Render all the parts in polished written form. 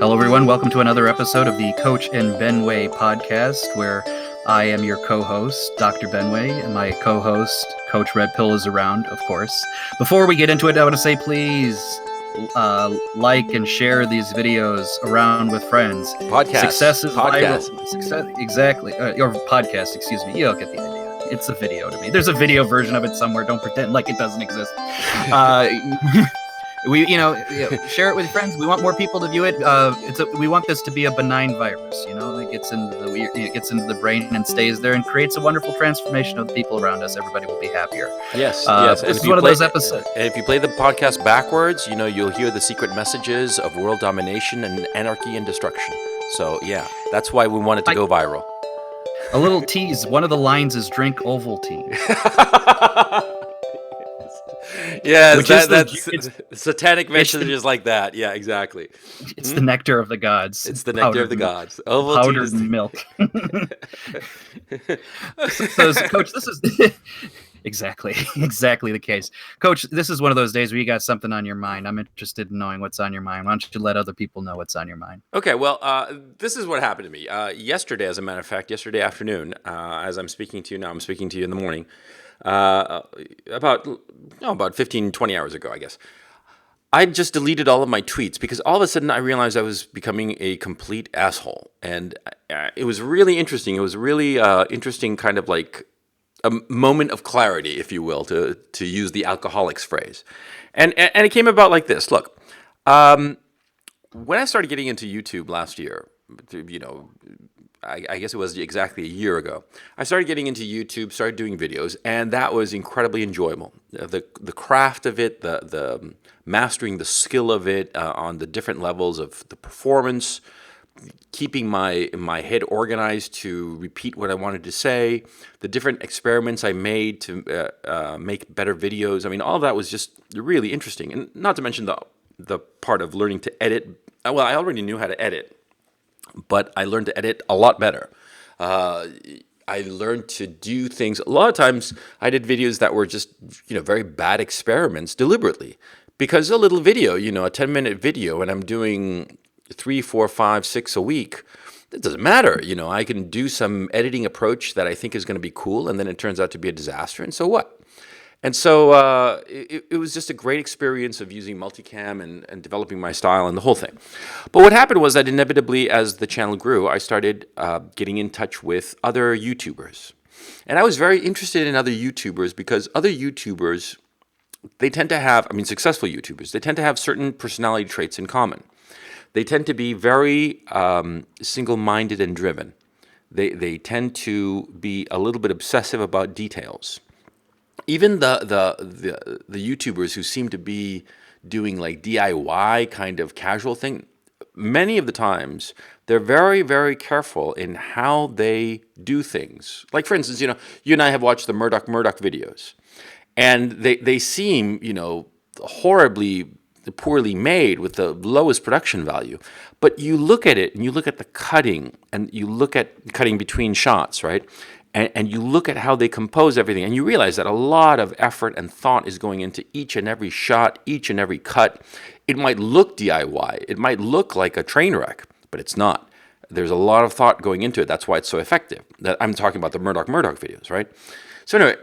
Hello, everyone. Welcome to another episode of the Coach and Benway podcast, where I am your co-host, Dr. Benway, and my co-host, Coach Red Pill, is around, of course. Before we get into it, I want to say, please like and share these videos around with friends. Success is viral. Success, exactly. Or podcast, excuse me. You'll get the idea. It's a video to me. There's a video version of it somewhere. Don't pretend like it doesn't exist. We, share it with friends. We want more people to view it. We want this to be a benign virus. It gets into the brain and stays there and creates a wonderful transformation of the people around us. Everybody will be happier. Yes. This is one of those episodes. And if you play the podcast backwards, you'll hear the secret messages of world domination and anarchy and destruction. So yeah, that's why we want it to go viral. A little tease. One of the lines is "drink Ovaltine." Yes, that's satanic messages like that. Yeah, exactly. It's the nectar of the gods. It's the nectar of the gods. Powdered milk. So, Coach, this is exactly the case. Coach, this is one of those days where you got something on your mind. I'm interested in knowing what's on your mind. Why don't you let other people know what's on your mind? Okay, well, this is what happened to me. Yesterday, as a matter of fact, yesterday afternoon, as I'm speaking to you now, I'm speaking to you in the morning, about 15, 20 hours ago, I guess. I just deleted all of my tweets because all of a sudden I realized I was becoming a complete asshole. And it was really interesting. It was really interesting, kind of like a moment of clarity, if you will, to use the alcoholics phrase. And it came about like this. Look, when I started getting into YouTube last year, I guess it was exactly a year ago, I started getting into YouTube, started doing videos, and that was incredibly enjoyable. The craft of it, the mastering the skill of it on the different levels of the performance, keeping my head organized to repeat what I wanted to say, the different experiments I made to make better videos. I mean, all of that was just really interesting. And not to mention the part of learning to edit. Well, I already knew how to edit, but I learned to edit a lot better. I learned to do things. A lot of times I did videos that were just, very bad experiments deliberately. Because a little video, a 10-minute video, and I'm doing 3, 4, 5, 6 a week, it doesn't matter. I can do some editing approach that I think is going to be cool, and then it turns out to be a disaster, and so what? And so it was just a great experience of using multicam and developing my style and the whole thing. But what happened was that inevitably, as the channel grew, I started getting in touch with other YouTubers. And I was very interested in other YouTubers because other YouTubers, they tend to have, successful YouTubers, they tend to have certain personality traits in common. They tend to be very single-minded and driven. They tend to be a little bit obsessive about details. Even the YouTubers who seem to be doing like DIY kind of casual thing, many of the times they're very, very careful in how they do things. Like, for instance, you and I have watched the Murdoch videos, and they seem, horribly poorly made with the lowest production value. But you look at it and you look at the cutting and you look at cutting between shots, right? And you look at how they compose everything, and you realize that a lot of effort and thought is going into each and every shot, each and every cut. It might look DIY. It might look like a train wreck, but it's not. There's a lot of thought going into it. That's why it's so effective. I'm talking about the Murdoch videos, right? So anyway,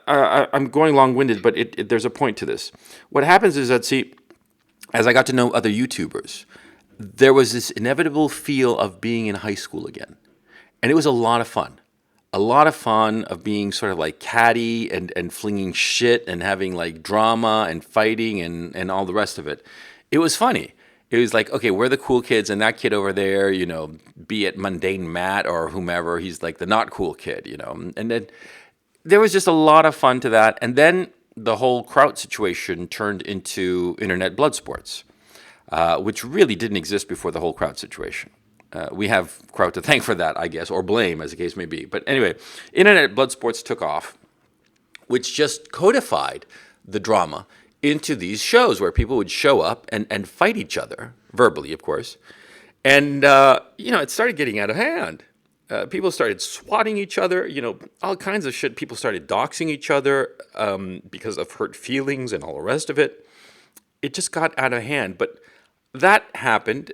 I'm going long-winded, but there's a point to this. What happens is that, see, as I got to know other YouTubers, there was this inevitable feel of being in high school again. And it was a lot of fun. A lot of fun of being sort of like catty and flinging shit and having like drama and fighting and all the rest of it. It was funny. It was like, okay, we're the cool kids, and that kid over there, be it mundane Matt or whomever, he's like the not cool kid, And then there was just a lot of fun to that. And then the whole Kraut situation turned into internet Bloodsports, which really didn't exist before the whole Kraut situation. We have Kraut to thank for that, I guess, or blame, as the case may be. But anyway, internet Bloodsports took off, which just codified the drama into these shows where people would show up and fight each other, verbally, of course. And, it started getting out of hand. People started swatting each other, all kinds of shit. People started doxing each other because of hurt feelings and all the rest of it. It just got out of hand. But that happened.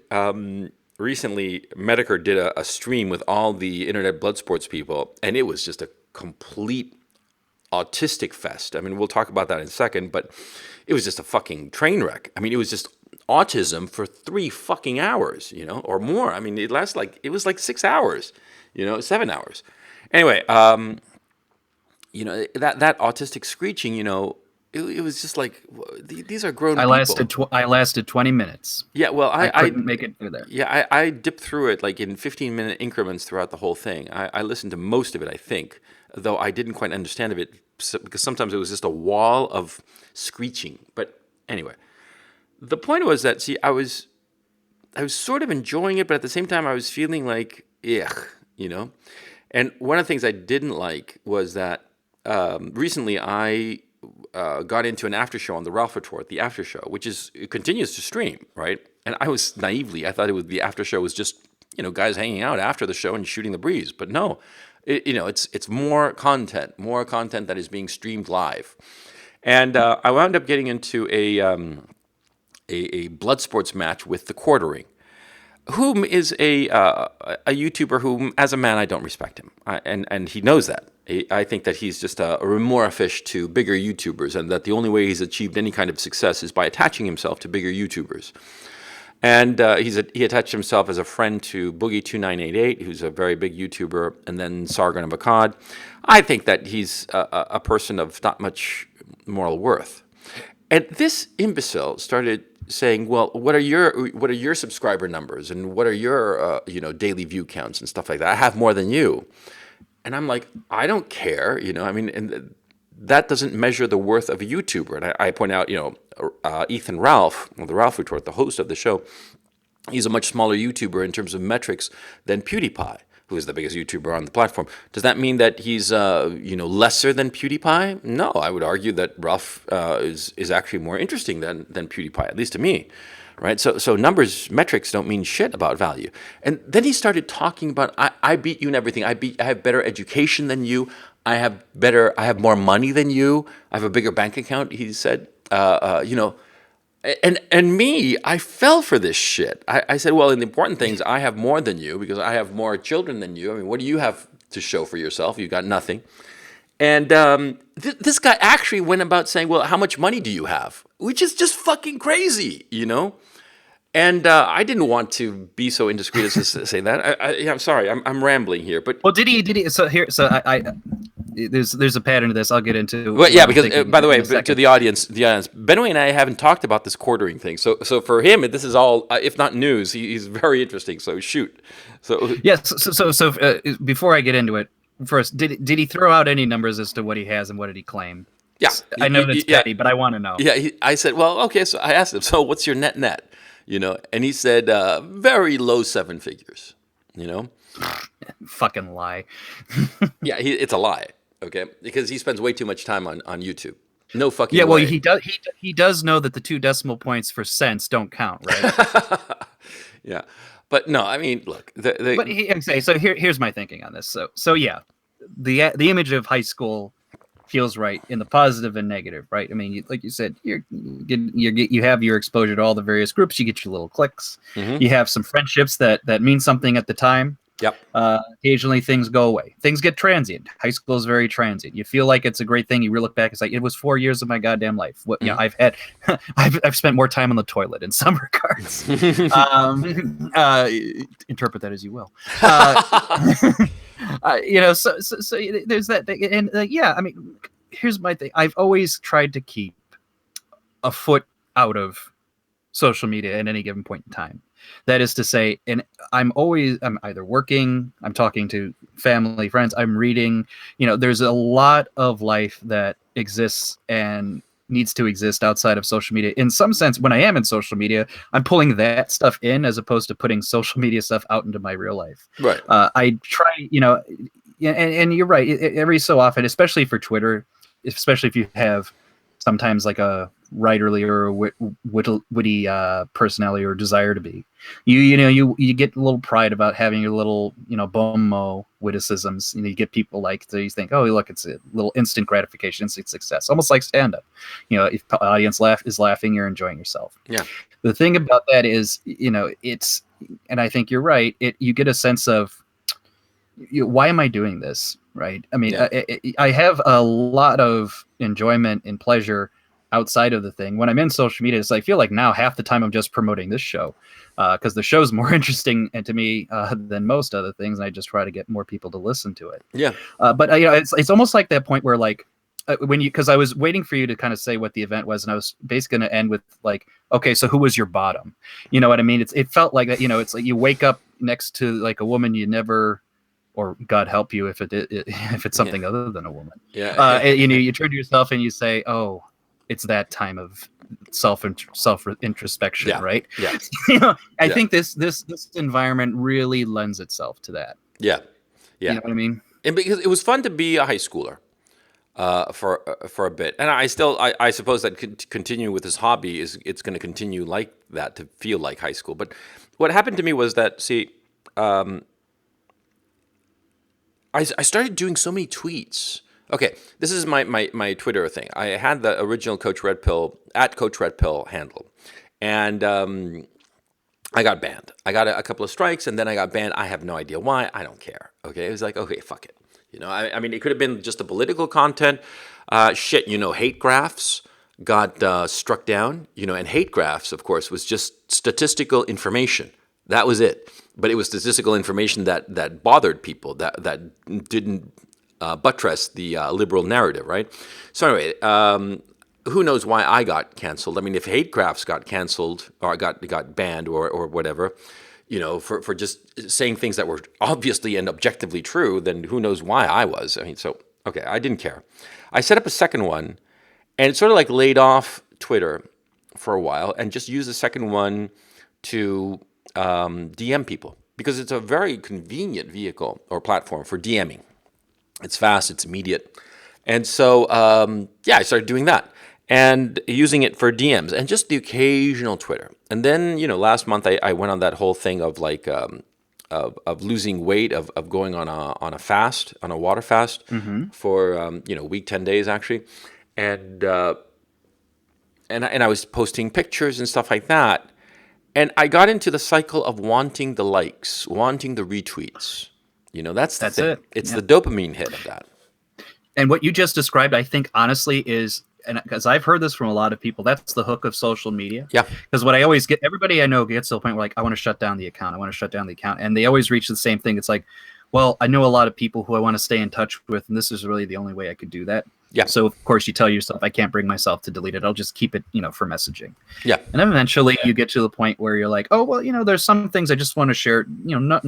Recently, Medicare did a stream with all the internet Bloodsports people, and it was just a complete autistic fest. I mean, we'll talk about that in a second, but it was just a fucking train wreck. I mean, it was just autism for 3 fucking hours, or more. I mean, it was like 6 hours, 7 hours. Anyway, that autistic screeching, it was just like these are grown people. I lasted 20 minutes. Yeah, well, I couldn't make it through there. Yeah, I dipped through it like in 15-minute increments throughout the whole thing. I listened to most of it, I think, though I didn't quite understand it because sometimes it was just a wall of screeching. But anyway, the point was that, see, I was sort of enjoying it, but at the same time I was feeling like, ugh. And one of the things I didn't like was that recently I got into an after show on the Ralph Retort, the after show, which it continues to stream, right? And I was I thought the after show was just guys hanging out after the show and shooting the breeze, but no, it's more content that is being streamed live, and I wound up getting into a Bloodsports match with the Quartering, whom is a YouTuber whom, as a man, I don't respect him, and he knows that. I think that he's just a more fish to bigger YouTubers, and that the only way he's achieved any kind of success is by attaching himself to bigger YouTubers. And he attached himself as a friend to Boogie2988, who's a very big YouTuber, and then Sargon of Akkad. I think that he's a person of not much moral worth. And this imbecile started saying, "Well, what are your subscriber numbers, and what are your daily view counts and stuff like that? I have more than you." And I'm like, I don't care, I mean, and that doesn't measure the worth of a YouTuber. And I point out, Ethan Ralph, the Ralph Retort, the host of the show, he's a much smaller YouTuber in terms of metrics than PewDiePie, who is the biggest YouTuber on the platform. Does that mean that he's, lesser than PewDiePie? No, I would argue that Ralph is actually more interesting than PewDiePie, at least to me. Right, so metrics don't mean shit about value. And then he started talking about, I beat you in everything. I have better education than you. I have more money than you. I have a bigger bank account. He said, and me, I fell for this shit. I said, well, in the important things, I have more than you because I have more children than you. I mean, what do you have to show for yourself? You got nothing. And this guy actually went about saying, well, how much money do you have? Which is just fucking crazy, And I didn't want to be so indiscreet as to say that. I'm sorry, I'm rambling here. But well, did he? So there's a pattern to this. I'll get into. Well, yeah, because by the way, to the audience, Benway and I haven't talked about this Quartering thing. So for him, this is all, if not news, he's very interesting. So shoot. So yes. So before I get into it, first, did he throw out any numbers as to what he has and what did he claim? Yeah, I know that's petty, but I want to know. Yeah, I said, well, okay. So I asked him, so what's your net? And he said, very low 7 figures. Fucking lie. Yeah, it's a lie. Okay, because he spends way too much time on YouTube. No fucking yeah. Well, way. he does know that the 2 decimal points for cents don't count, right? Yeah, but no, I mean, look. So here's my thinking on this. So yeah, the image of high school feels right in the positive and negative, right? I mean, like you said, you have your exposure to all the various groups. You get your little cliques. Mm-hmm. You have some friendships that mean something at the time. Yep. Occasionally things go away. Things get transient. High school is very transient. You feel like it's a great thing. You look back, it's like, it was 4 years of my goddamn life. What, mm-hmm. I've spent more time on the toilet in some regards. Interpret that as you will. So there's that thing. And I mean, here's my thing. I've always tried to keep a foot out of social media at any given point in time. That is to say, and I'm either working, I'm talking to family, friends, I'm reading, there's a lot of life that exists and needs to exist outside of social media. In some sense, when I am in social media, I'm pulling that stuff in as opposed to putting social media stuff out into my real life. Right. I try, and you're right, every so often, especially for Twitter, especially if you have sometimes like a writerly or a witty personality or desire to be, you get a little pride about having your little bomo witticisms. You get people like you think, oh look, it's a little instant gratification, instant success, almost like stand up. If the audience is laughing, you're enjoying yourself. Yeah. The thing about that is, it's, and I think you're right. You get a sense of, why am I doing this? Right. I mean, Yeah. I have a lot of enjoyment and pleasure outside of the thing. When I'm in social media, I feel like now half the time I'm just promoting this show, because the show's more interesting to me than most other things. And I just try to get more people to listen to it. Yeah. But it's almost like that point where like, because I was waiting for you to kind of say what the event was, and I was basically going to end with like, okay, so who was your bottom? You know what I mean? It felt like that. It's like you wake up next to like a woman you never, or God help you if if it's something other than a woman. Yeah. You turn to yourself and you say, oh, it's that time of self introspection, Yeah. right? Yeah. I think this environment really lends itself to that. Yeah. Yeah. You know what I mean? And because it was fun to be a high schooler for a bit, and I suppose that continue with this hobby it's going to continue like that, to feel like high school. But what happened to me was that, see, I started doing so many tweets. Okay, this is my Twitter thing. I had the original Coach Red Pill at Coach Red Pill handle, and I got banned. I got a couple of strikes, and then I got banned. I have no idea why. I don't care. Okay, it was like, okay, fuck it. I mean, it could have been just the political content. Hate graphs got struck down. And hate graphs, of course, was just statistical information. That was it. But it was statistical information that bothered people, that didn't buttress the liberal narrative, right? So anyway, who knows why I got canceled? I mean, if hate graphs got canceled or got banned or whatever, for just saying things that were obviously and objectively true, then who knows why I was. I mean, so, okay, I didn't care. I set up a second one, and it sort of like laid off Twitter for a while and just used the second one to DM people, because it's a very convenient vehicle or platform for DMing. It's fast, it's immediate. And so, I started doing that and using it for DMs and just the occasional Twitter. And then, last month I went on that whole thing of like, of losing weight, of going on a fast, on a water fast for, a week, 10 days actually. And I was posting pictures and stuff like that. And I got into the cycle of wanting the likes, wanting the retweets. That's the thing. It's the dopamine hit of that. And what you just described, I think, honestly, is, and because I've heard this from a lot of people, that's the hook of social media. Yeah. Because what I always get, everybody I know gets to the point where like, I want to shut down the account. And they always reach the same thing. It's like, well, I know a lot of people who I want to stay in touch with, and this is really the only way I could do that. Yeah. So of course you tell yourself, I can't bring myself to delete it. I'll just keep it, for messaging. Yeah. And then eventually you get to the point where you're like, oh, well, there's some things I just want to share, not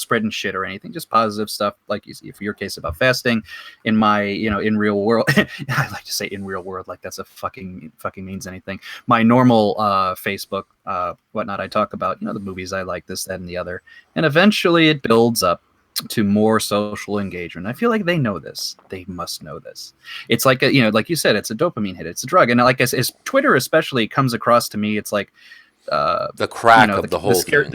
spreading shit or anything, just positive stuff. Like if your case about fasting, in my, in real world, I like to say in real world, like that's a fucking means anything. My normal Facebook, whatnot, I talk about, the movies I like, this, that, and the other. And eventually it builds up to more social engagement. I feel like they know this. They must know this. It's like like you said, it's a dopamine hit. It's a drug. And like I said, Twitter especially comes across to me. It's like the crack of the whole thing.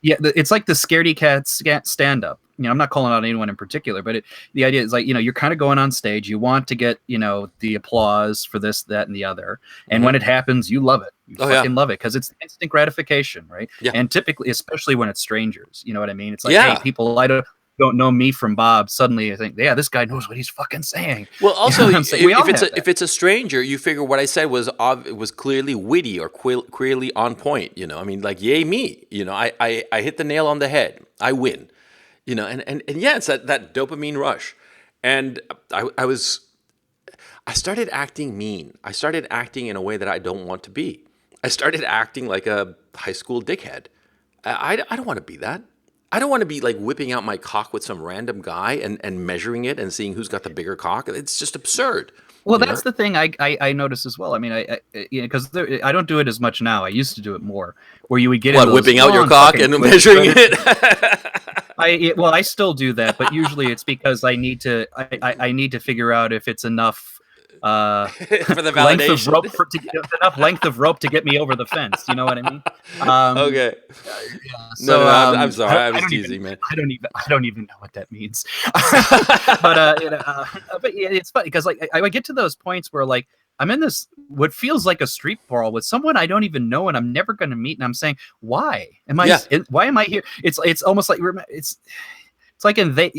Yeah. It's like the scaredy cat stand up. I'm not calling out anyone in particular, but the idea is like, you're kind of going on stage. You want to get, the applause for this, that, and the other. And when it happens, you love it. You fucking love it because it's instant gratification, right? Yeah. And typically, especially when it's strangers, you know what I mean? It's like, hey, people I don't know me from Bob. Suddenly, I think, yeah, this guy knows what he's fucking saying. Well, also, if it's a stranger, you figure what I said was clearly witty or clearly on point. I mean, like, yay me. I hit the nail on the head. I win. And yeah, it's that dopamine rush. And I started acting mean. I started acting in a way that I don't want to be. I started acting like a high school dickhead. I don't want to be that. I don't want to be like whipping out my cock with some random guy and measuring it and seeing who's got the bigger cock. It's just absurd. Well, that's the thing I notice as well. I mean, because I don't do it as much now. I used to do it more, where you would get whipping out your cock and measuring it. I still do that, but usually it's because I need to figure out if it's enough for the validation. Length of rope enough length of rope to get me over the fence. You know what I mean? Okay. Yeah, so, no, I'm sorry. I was teasing, man. I don't even know what that means. But yeah, it's funny because like I get to those points where like I'm in this what feels like a street brawl with someone I don't even know and I'm never going to meet, and I'm saying, why am I? Yeah. Why am I here? It's almost like it's like in they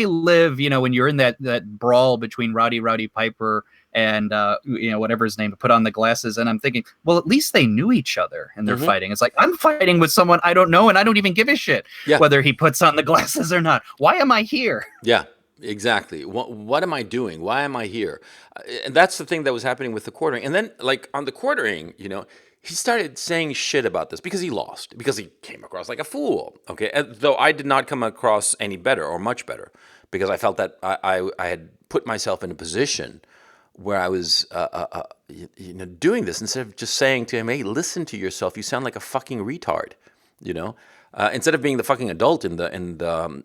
live, when you're in that brawl between Rowdy Piper and whatever his name, put on the glasses, and I'm thinking, well, at least they knew each other and they're fighting. It's like I'm fighting with someone I don't know and I don't even give a shit whether he puts on the glasses or not. Why am I here? Yeah. Exactly. What am I doing? Why am I here? And that's the thing that was happening with the quartering. And then, like, on the quartering, he started saying shit about this because he lost, because he came across like a fool. Okay. Though I did not come across any better or much better, because I felt that I had put myself in a position where I was, doing this instead of just saying to him, hey, listen to yourself. You sound like a fucking retard, instead of being the fucking adult in the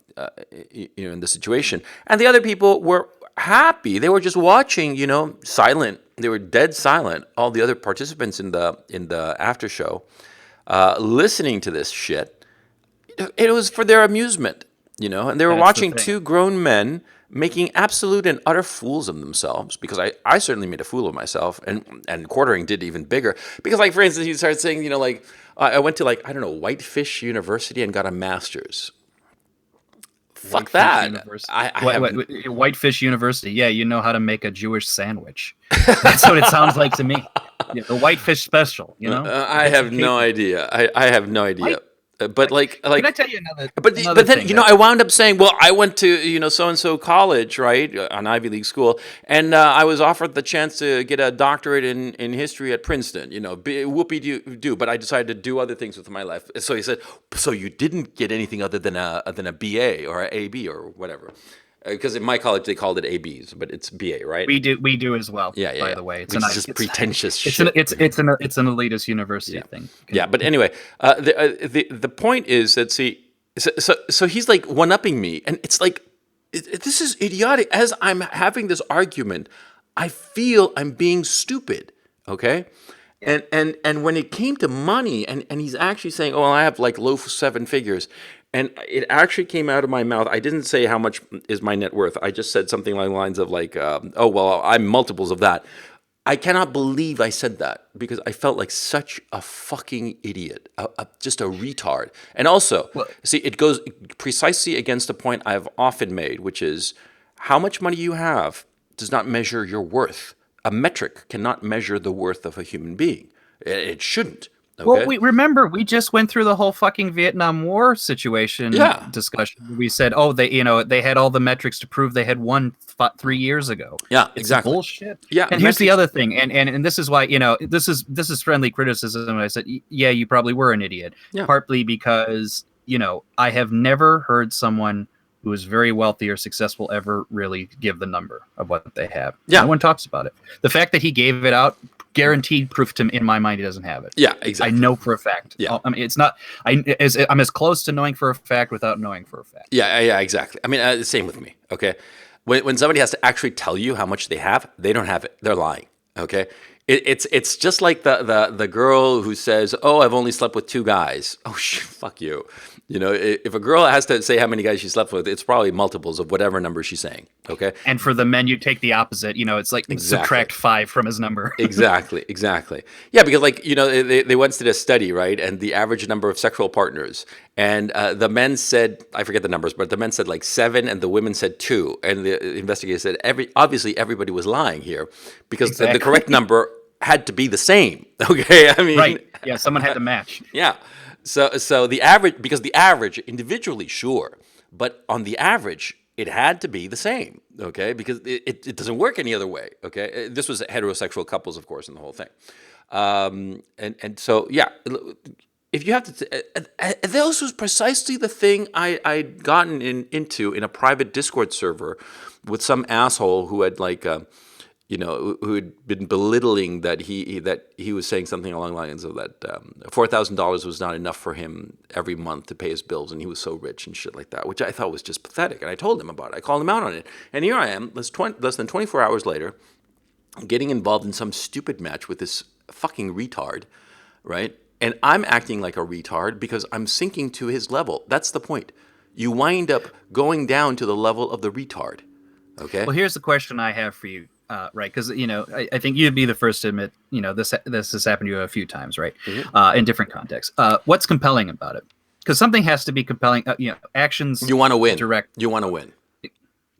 situation. And the other people were happy. They were just watching, silent. They were dead silent. All the other participants in the after show, listening to this shit. It was for their amusement, and they were watching two grown men making absolute and utter fools of themselves, because I certainly made a fool of myself, and quartering did even bigger, because, like, for instance, he started saying, I went to, like, I don't know, Whitefish University and got a master's. Fuck that. Whitefish University. Yeah, you know how to make a Jewish sandwich. That's what it sounds like to me. Yeah, the Whitefish Special, I have no idea. I have no idea. But like, can I tell you another? But then I wound up saying, well, I went to so and so college, right, an Ivy League school, and I was offered the chance to get a doctorate in history at Princeton. Whoopie-doo. But I decided to do other things with my life. So he said, so you didn't get anything other than a BA or an AB or whatever. Because in my college they called it ABs, but it's BA, right? We do as well. Yeah. By the way, it's just pretentious shit. It's an elitist university thing. Yeah, but anyway, the point is that so he's like one-upping me, and it's like this is idiotic. As I'm having this argument, I feel I'm being stupid. Okay. And when it came to money, and he's actually saying, oh, I have like low seven figures. And it actually came out of my mouth. I didn't say how much is my net worth. I just said something along the lines of like, oh, well, I'm multiples of that. I cannot believe I said that, because I felt like such a fucking idiot, just a retard. And also, it goes precisely against the point I've often made, which is how much money you have does not measure your worth. A metric cannot measure the worth of a human being. It shouldn't. Okay? Well, we just went through the whole fucking Vietnam War situation discussion. We said, oh, they had all the metrics to prove they had won 3 years ago. Yeah, it's exactly. Bullshit. Yeah, and here's the other thing, and this is why this is friendly criticism. I said, yeah, you probably were an idiot. Yeah. Partly because I have never heard someone who is very wealthy or successful ever really give the number of what they have. Yeah. No one talks about it. The fact that he gave it out, guaranteed proof to in my mind he doesn't have it. Yeah, exactly. I know for a fact. Yeah. I mean, it's not. I'm as close to knowing for a fact without knowing for a fact. Yeah, exactly. I mean, same with me. Okay, when somebody has to actually tell you how much they have, they don't have it. They're lying. Okay, it's just like the girl who says, "Oh, I've only slept with 2 guys." Oh, fuck you. If a girl has to say how many guys she slept with, it's probably multiples of whatever number she's saying. Okay. And for the men, you take the opposite. It's like subtract 5 from his number. Exactly. Yeah, because they once did a study, right? And the average number of sexual partners, and the men said, I forget the numbers, but the men said like 7, and the women said 2. And the investigator said obviously everybody was lying here, because the correct number had to be the same. Okay, I mean, right? Yeah, someone had to match. Yeah. So the average, because the average individually, sure, but on the average, it had to be the same, okay? Because it doesn't work any other way, okay? This was heterosexual couples, of course, in the whole thing. And so, yeah, if you have to, this was precisely the thing I'd gotten into in a private Discord server with some asshole who had who had been belittling that he was saying something along the lines of that $4,000 was not enough for him every month to pay his bills, and he was so rich and shit like that, which I thought was just pathetic. And I told him about it. I called him out on it. And here I am, less than 24 hours later, getting involved in some stupid match with this fucking retard, right? And I'm acting like a retard because I'm sinking to his level. That's the point. You wind up going down to the level of the retard. Okay. Well, here's the question I have for you. right? Because I think you'd be the first to admit, this has happened to you a few times, right? Hmm. In different contexts. What's compelling about it? Because something has to be compelling. Actions You want to win. direct. You want to win.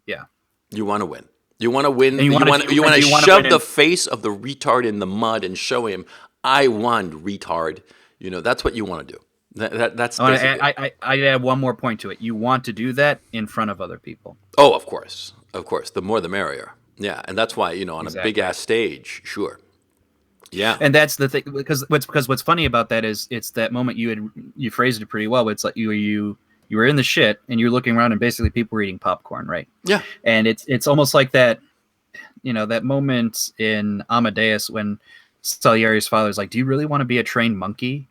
Yeah, You want to win. You want to win. and You want you to want to win shove the in. face of the retard in the mud and show him, I won, retard. That's what you want to do. That's I want basically to. it. I add one more point to it. You want to do that in front of other people. Oh, of course. Of course. The more the merrier. Yeah. And that's why, on a big Exactly. ass stage, sure. Yeah. And that's the thing, because what's funny about that is it's that moment you phrased it pretty well. It's like you were in the shit and you're looking around and basically people were eating popcorn, right? Yeah. And it's almost like that, that moment in Amadeus when Salieri's father is like, "Do you really want to be a trained monkey?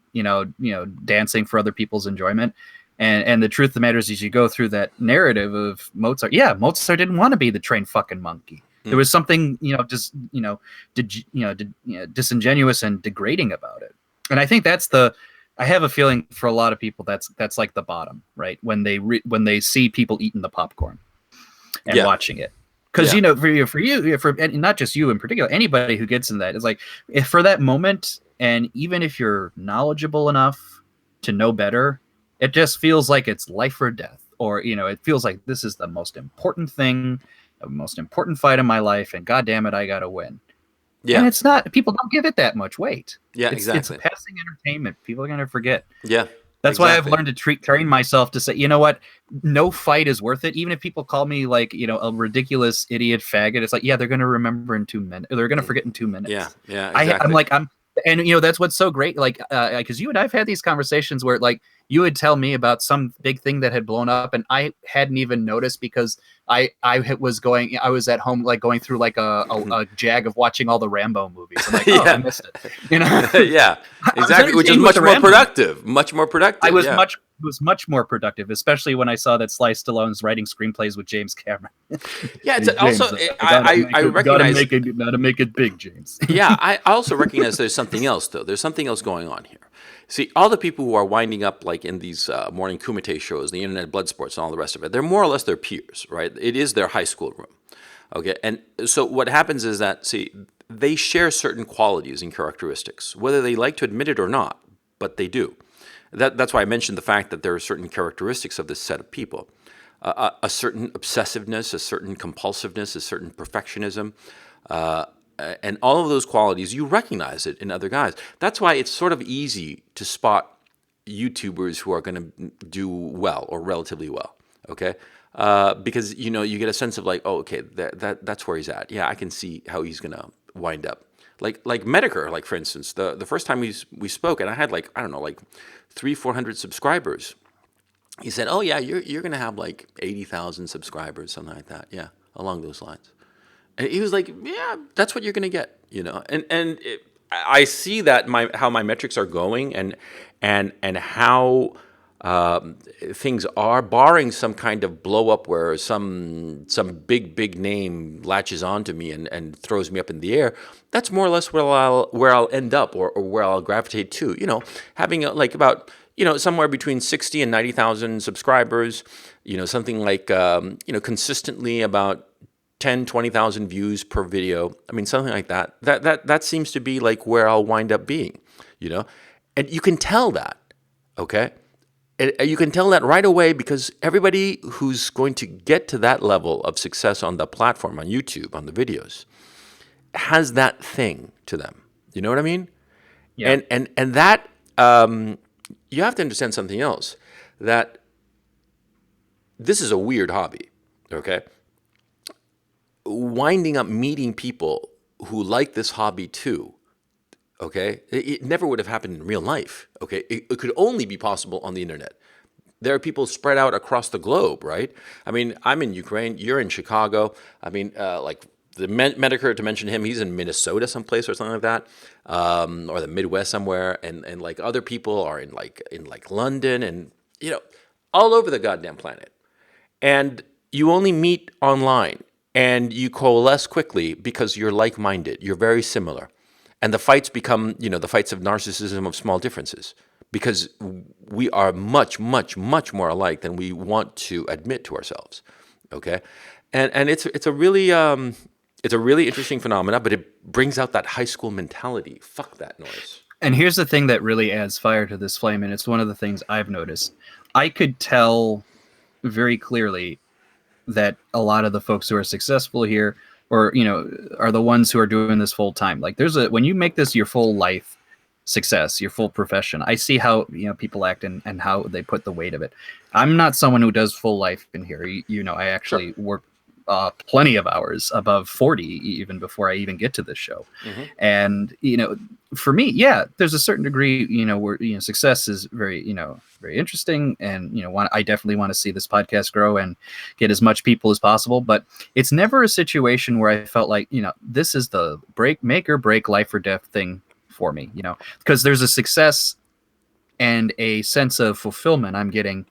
Dancing for other people's enjoyment." And the truth of the matter is you go through that narrative of Mozart. Yeah, Mozart didn't want to be the trained fucking monkey. There was something, just disingenuous and degrading about it. And I think I have a feeling for a lot of people that's like the bottom, right? When they see people eating the popcorn and Yeah. watching it. Because Yeah. and not just you in particular, anybody who gets in that is like, if for that moment, and even if you're knowledgeable enough to know better, it just feels like it's life or death, or it feels like this is the most important thing, the most important fight in my life, and God damn it, I gotta win. And Yeah. it's not. People don't give it that much weight. Yeah. It's Exactly. passing entertainment. People are gonna forget. Yeah. That's why I've Exactly. learned to train myself to say, you know what, no fight is worth it. Even if people call me like, a ridiculous idiot faggot, it's like, yeah, they're going to remember in 2 minutes. They're going to forget in 2 minutes. Yeah. Yeah. I'm Exactly. like, and that's what's so great. Like, because you and I've had these conversations where like you would tell me about some big thing that had blown up and I hadn't even noticed because I was at home, like going through like a jag of watching all the Rambo movies. I'm like, oh, I Yeah. missed it. Yeah. I was Exactly. Which is entertained with much the more Rambo. productive. Much more productive. I was Yeah. much more productive, especially when I saw that Sly Stallone's writing screenplays with James Cameron. Yeah. It's Hey, also, James, I recognize. gotta make it big, James. Yeah, I also recognize there's something else, though. There's something else going on here. See, all the people who are winding up like in these morning kumite shows, the internet Bloodsports, and all the rest of it, they're more or less their peers, right? It is their high school room. Okay, and so what happens is that, see, they share certain qualities and characteristics, whether they like to admit it or not, but they do. That's why I mentioned the fact that there are certain characteristics of this set of people. A certain obsessiveness, a certain compulsiveness, a certain perfectionism, and all of those qualities, you recognize it in other guys. That's why it's sort of easy to spot YouTubers who are going to do well or relatively well, okay? Because, you get a sense of like, oh, okay, that's where he's at. Yeah, I can see how he's going to wind up. Like Medicare, like for instance, the first time we spoke, and I had like, I don't know, like 300-400 subscribers. He said, "Oh yeah, you're gonna have like 80,000 subscribers, something like that. Yeah, along those lines." And he was like, "Yeah, that's what you're gonna get, I see that how my metrics are going, and how things are, barring some kind of blow up where some big name latches onto me and throws me up in the air. That's more or less where I'll end up, or where I'll gravitate to. Having like about somewhere between 60 and 90,000 subscribers. Something like consistently about 10, 20,000 views per video. I mean, something like that. That seems to be like where I'll wind up being. And you can tell that, okay? You can tell that right away, because everybody who's going to get to that level of success on the platform, on YouTube, on the videos, has that thing to them. You know what I mean? Yeah. And that you have to understand something else, that this is a weird hobby, okay? Winding up meeting people who like this hobby too, okay? It never would have happened in real life, okay? It could only be possible on the internet. There are people spread out across the globe, right? I mean, I'm in Ukraine, you're in Chicago. I mean, like the Medicare, to mention him, he's in Minnesota someplace or something like that, or the Midwest somewhere, and like other people are in like London, and all over the goddamn planet. And you only meet online, and you coalesce quickly because you're like-minded, you're very similar. And the fights become, the fights of narcissism of small differences, because we are much, much, much more alike than we want to admit to ourselves, okay? And it's a really It's a really interesting phenomena, but it brings out that high school mentality. Fuck that noise. And here's the thing that really adds fire to this flame, and it's one of the things I've noticed. I could tell very clearly that a lot of the folks who are successful here, or are the ones who are doing this full time. Like when you make this your full life success, your full profession, I see how people act and how they put the weight of it. I'm not someone who does full life in here. I Sure. actually work plenty of hours, above 40, even before I even get to this show. Mm-hmm. And for me, yeah, there's a certain degree where success is very very interesting, and I definitely want to see this podcast grow and get as much people as possible. But it's never a situation where I felt like this is the make or break, life or death thing for me, because there's a success and a sense of fulfillment I'm getting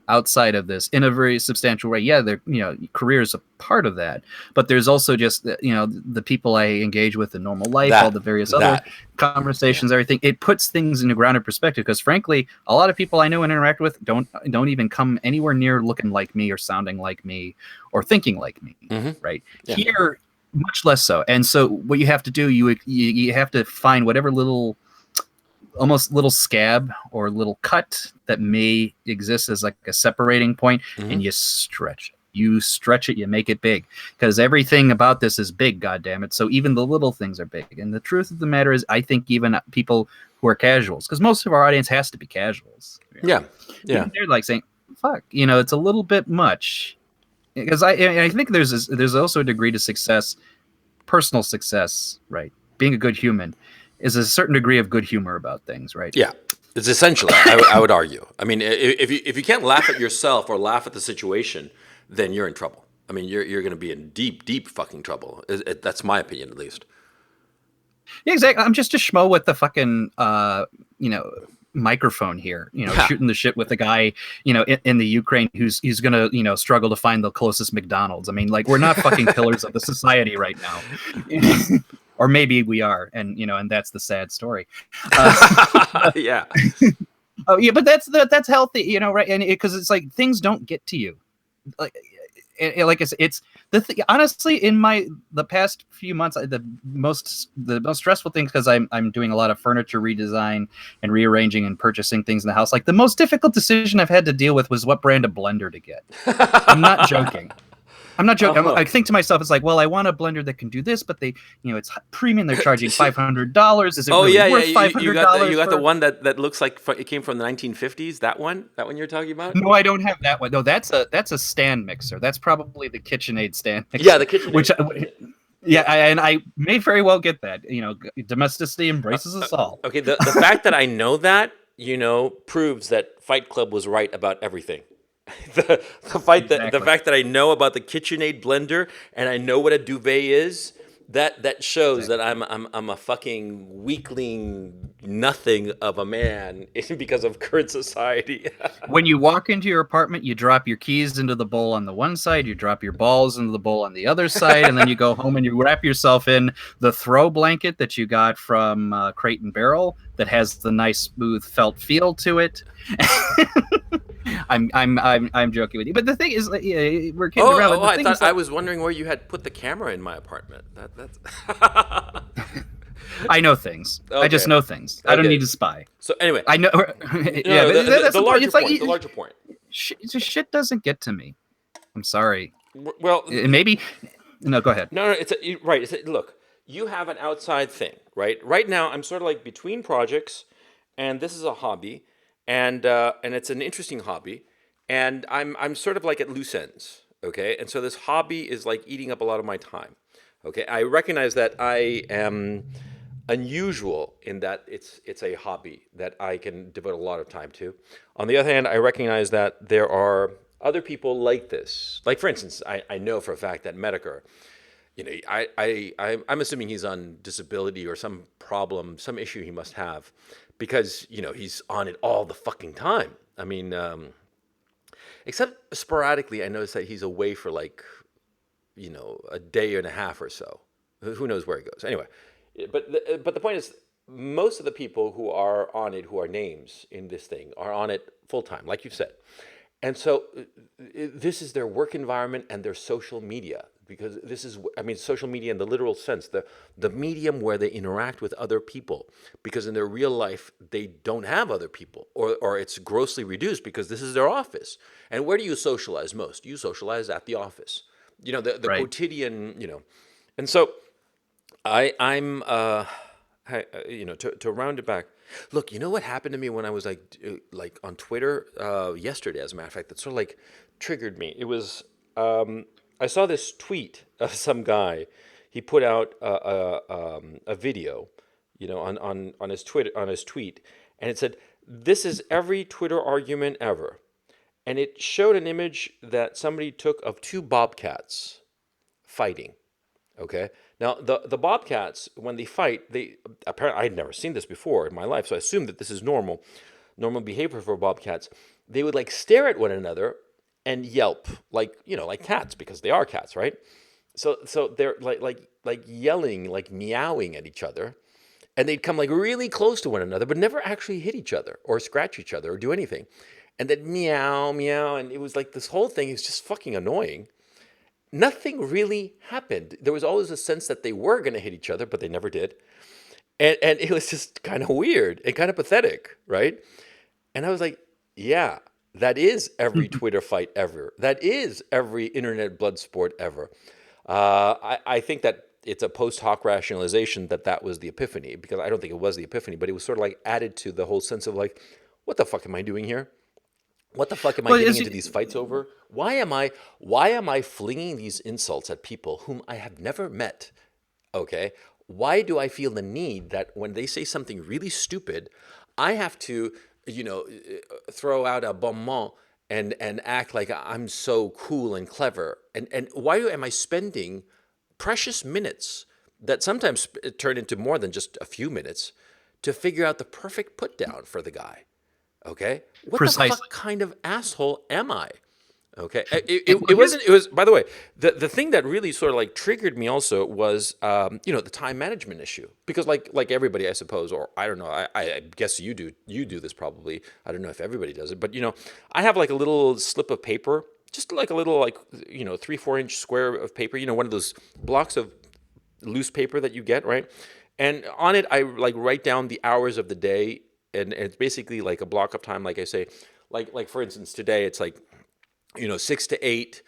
outside of this in a very substantial way. Yeah, career is a part of that, but there's also just the people I engage with in normal life, all the various other conversations, everything. It puts things into grounded perspective, because frankly, a lot of people I know and interact with don't even come anywhere near looking like me or sounding like me or thinking like me. Mm-hmm. Right. Yeah. Here, much less so. And so what you have to do, you have to find whatever almost little scab or little cut that may exist as like a separating point, and you stretch it. You stretch it, you make it big, because everything about this is big, goddammit. So even the little things are big. And the truth of the matter is, I think even people who are casuals, because most of our audience has to be casuals. Yeah. They're like saying, fuck, it's a little bit much. Because I think there's also a degree to success, personal success, right? Being a good human is a certain degree of good humor about things, right? Yeah, it's essentially. I would argue. I mean, if you can't laugh at yourself or laugh at the situation, then you're in trouble. I mean, you're going to be in deep fucking trouble. That's my opinion, at least. Yeah, exactly. I'm just a schmo with the fucking microphone here, shooting the shit with the guy, in the Ukraine who's gonna, struggle to find the closest McDonald's. I mean, like, we're not fucking pillars of the society right now. Or maybe we are, and and that's the sad story. Yeah. Oh yeah, but that's healthy, right? And because it's like things don't get to you, like I said, it's the thing. Honestly, in the past few months, the most stressful thing, because I'm doing a lot of furniture redesign and rearranging and purchasing things in the house. Like, the most difficult decision I've had to deal with was what brand of blender to get. I'm not joking. I think to myself, it's like, well, I want a blender that can do this, but they, it's premium. They're charging $500. Is it really worth $500? You got the one that looks like it came from the 1950s. That one you're talking about? No, I don't have that one. No, that's a stand mixer. That's probably the KitchenAid stand mixer. Yeah, the KitchenAid. And I may very well get that. Domesticity embraces us all. Okay, the fact that I know that, proves that Fight Club was right about everything. The fact that I know about the KitchenAid blender and I know what a duvet is, that shows that I'm a fucking weakling, nothing of a man because of current society. When you walk into your apartment, you drop your keys into the bowl on the one side, you drop your balls into the bowl on the other side, and then you go home and you wrap yourself in the throw blanket that you got from Crate and Barrel that has the nice smooth felt feel to it. I'm joking with you, but the thing is, we're kidding around. I was wondering where you had put the camera in my apartment. That's. I know things. Okay. I just know things. Okay. I don't need to spy. So anyway, I know. The larger point. Shit doesn't get to me. I'm sorry. Well, maybe. No, go ahead. No, right. Look, you have an outside thing, right? Right now, I'm sort of like between projects, and this is a hobby. And it's an interesting hobby, and I'm sort of like at loose ends, okay? And so this hobby is like eating up a lot of my time, okay? I recognize that I am unusual in that it's a hobby that I can devote a lot of time to. On the other hand, I recognize that there are other people like this. Like, for instance, I know for a fact that Medicare, I'm assuming he's on disability or some problem, some issue he must have. Because, he's on it all the fucking time. I mean, except sporadically, I notice that he's away for like, a day and a half or so. Who knows where he goes? Anyway, but the point is, most of the people who are on it, who are names in this thing, are on it full time, like you've said. And so this is their work environment and their social media. because this is, I mean, social media in the literal sense, the medium where they interact with other people, because in their real life they don't have other people, or it's grossly reduced because this is their office. And where do you socialize most? You socialize at the office. The Right. quotidian, and so to round it back. Look, you know what happened to me when I was like on Twitter yesterday, as a matter of fact, that sort of like triggered me. It was I saw this tweet of some guy. He put out a video, on his tweet, and it said, "This is every Twitter argument ever," and it showed an image that somebody took of two bobcats fighting. Okay. Now the bobcats, when they fight, they apparently, I'd never seen this before in my life, so I assume that this is normal behavior for bobcats. They would like stare at one another and yelp like cats, because they are cats, right? So they're like yelling, like meowing at each other, and they'd come like really close to one another, but never actually hit each other or scratch each other or do anything. And then meow, meow, and it was like this whole thing is just fucking annoying. Nothing really happened. There was always a sense that they were going to hit each other, but they never did. And it was just kind of weird and kind of pathetic, right? And I was like, yeah, that is every Twitter fight ever. That is every internet blood sport ever. I think that it's a post hoc rationalization that was the epiphany, because I don't think it was the epiphany, but it was sort of like added to the whole sense of like, what the fuck am I doing here? What the fuck am I Well, getting into these fights over? Why am I flinging these insults at people whom I have never met? Okay? Why do I feel the need that when they say something really stupid, I have to, throw out a bon mot and act like I'm so cool and clever? And why am I spending precious minutes that sometimes turn into more than just a few minutes to figure out the perfect put down for the guy? Okay, what the Precisely. fuck kind of asshole am I? Okay, it, And it, it wasn't. It was, by the way, the thing that really sort of like triggered me also was the time management issue, because like everybody, I suppose, or I don't know, I guess you do this probably. I don't know if everybody does it, but I have like a little slip of paper, just like a little 3-4 inch square of paper, one of those blocks of loose paper that you get, right? And on it, I like write down the hours of the day, and it's basically like a block of time. Like I say, like for instance, today it's like 6 to 8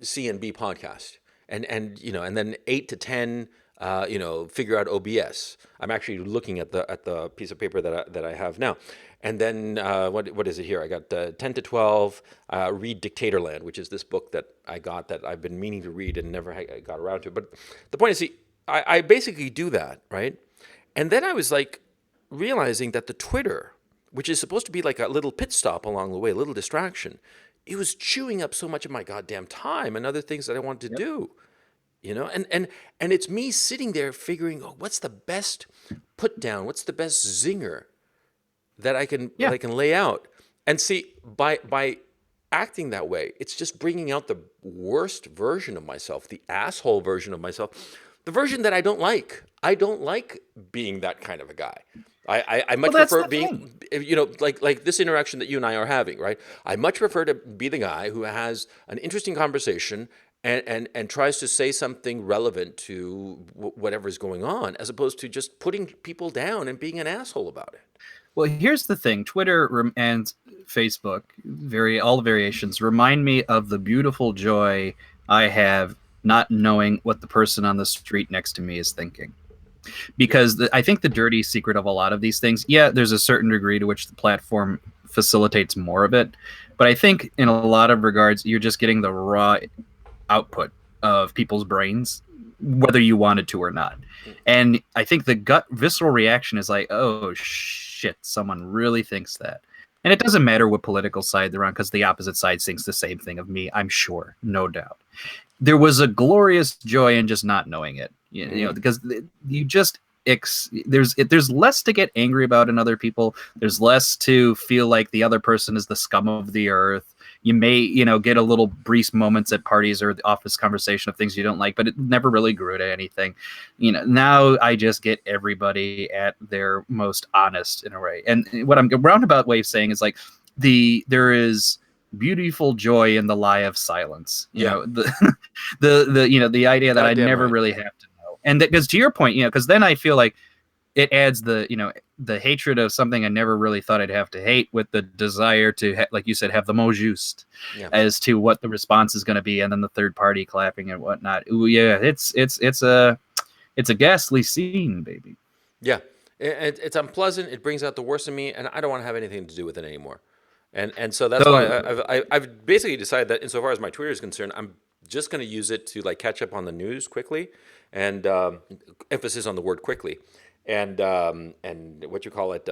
C and B podcast, and then 8 to 10 figure out OBS. I'm actually looking at the piece of paper that I have now. And then what is it here? I got 10 to 12 read Dictatorland, which is this book that I got that I've been meaning to read and never got around to. But the point is, see, I basically do that, right? And then I was like realizing that the Twitter, which is supposed to be like a little pit stop along the way, a little distraction, it was chewing up so much of my goddamn time and other things that I wanted to do. And it's me sitting there figuring, oh, what's the best put down? What's the best zinger that I can lay out? And see, by acting that way, it's just bringing out the worst version of myself, the asshole version of myself, the version that I don't like. I don't like being that kind of a guy. I much prefer being, like this interaction that you and I are having, right? I much prefer to be the guy who has an interesting conversation and tries to say something relevant to whatever's going on, as opposed to just putting people down and being an asshole about it. Well, here's the thing: Twitter and Facebook, all the variations, remind me of the beautiful joy I have not knowing what the person on the street next to me is thinking. Because I think the dirty secret of a lot of these things, there's a certain degree to which the platform facilitates more of it, but I think in a lot of regards, you're just getting the raw output of people's brains, whether you wanted to or not. And I think the visceral reaction is like, oh shit, someone really thinks that. And it doesn't matter what political side they're on, because the opposite side thinks the same thing of me, I'm sure, no doubt. There was a glorious joy in just not knowing it, because you just there's less to get angry about in other people. There's less to feel like the other person is the scum of the earth. You may, get a little brief moments at parties or the office conversation of things you don't like, but it never really grew to anything. Now I just get everybody at their most honest in a way. And what I'm a roundabout way of saying is like there is beautiful joy in the lie of silence. the idea that I Goddamn never right. really have to know, and because to your point, because then I feel like it adds the hatred of something I never really thought I'd have to hate with the desire to like you said, have the mot juste Yeah. as to what the response is going to be, and then the third party clapping and whatnot. Ooh, yeah, it's a ghastly scene, baby. Yeah. It's unpleasant. It brings out the worst in me, and I don't want to have anything to do with it anymore. And so that's why So I've basically decided that insofar as my Twitter is concerned, I'm just going to use it to like catch up on the news quickly, and emphasis on the word quickly, and what you call it,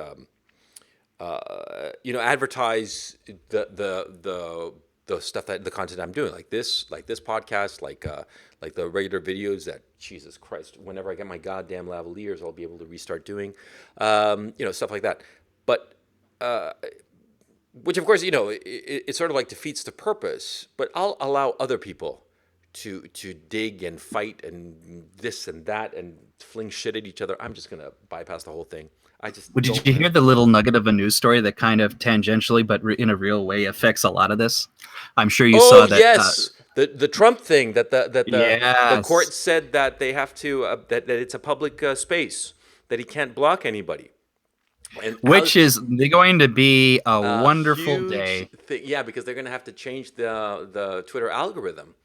advertise the stuff that the content I'm doing, like this podcast, like the regular videos that Jesus Christ, whenever I get my goddamn lavaliers, I'll be able to restart doing, stuff like that. But which of course, it sort of like defeats the purpose. But I'll allow other people to dig and fight and this and that and fling shit at each other. I'm just gonna bypass the whole thing. I just well, don't did you want to. hear the little nugget of a news story that kind of tangentially, but in a real way, affects a lot of this? I'm sure you Oh saw that. yes, the Trump thing that the court Yes, said that they have to that it's a public space, that he can't block anybody. And how which is going to be a a wonderful huge day. thing, yeah, because they're going to have to change the Twitter algorithm,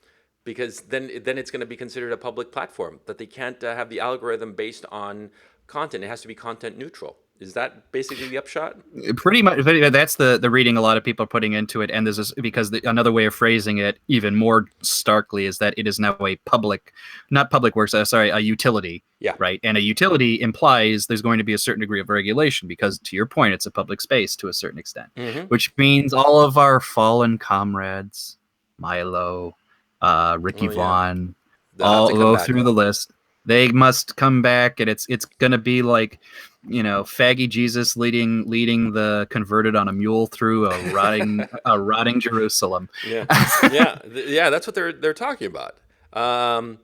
because then it's going to be considered a public platform, that they can't have the algorithm based on content. It has to be content neutral. Is that basically the upshot? Pretty much, that's the reading a lot of people are putting into it. And there's this, because another way of phrasing it even more starkly is that it is now a public, not public works, sorry, a utility, Yeah. right? And a utility implies there's going to be a certain degree of regulation because, to your point, it's a public space to a certain extent, Mm-hmm. which means all of our fallen comrades, Milo, Ricky Oh yeah. Vaughn, They'll have to all come go back. through the list. They must come back, and it's gonna be like, faggy Jesus leading the converted on a mule through a rotting Jerusalem. Yeah, yeah, yeah. That's what they're talking about. Um,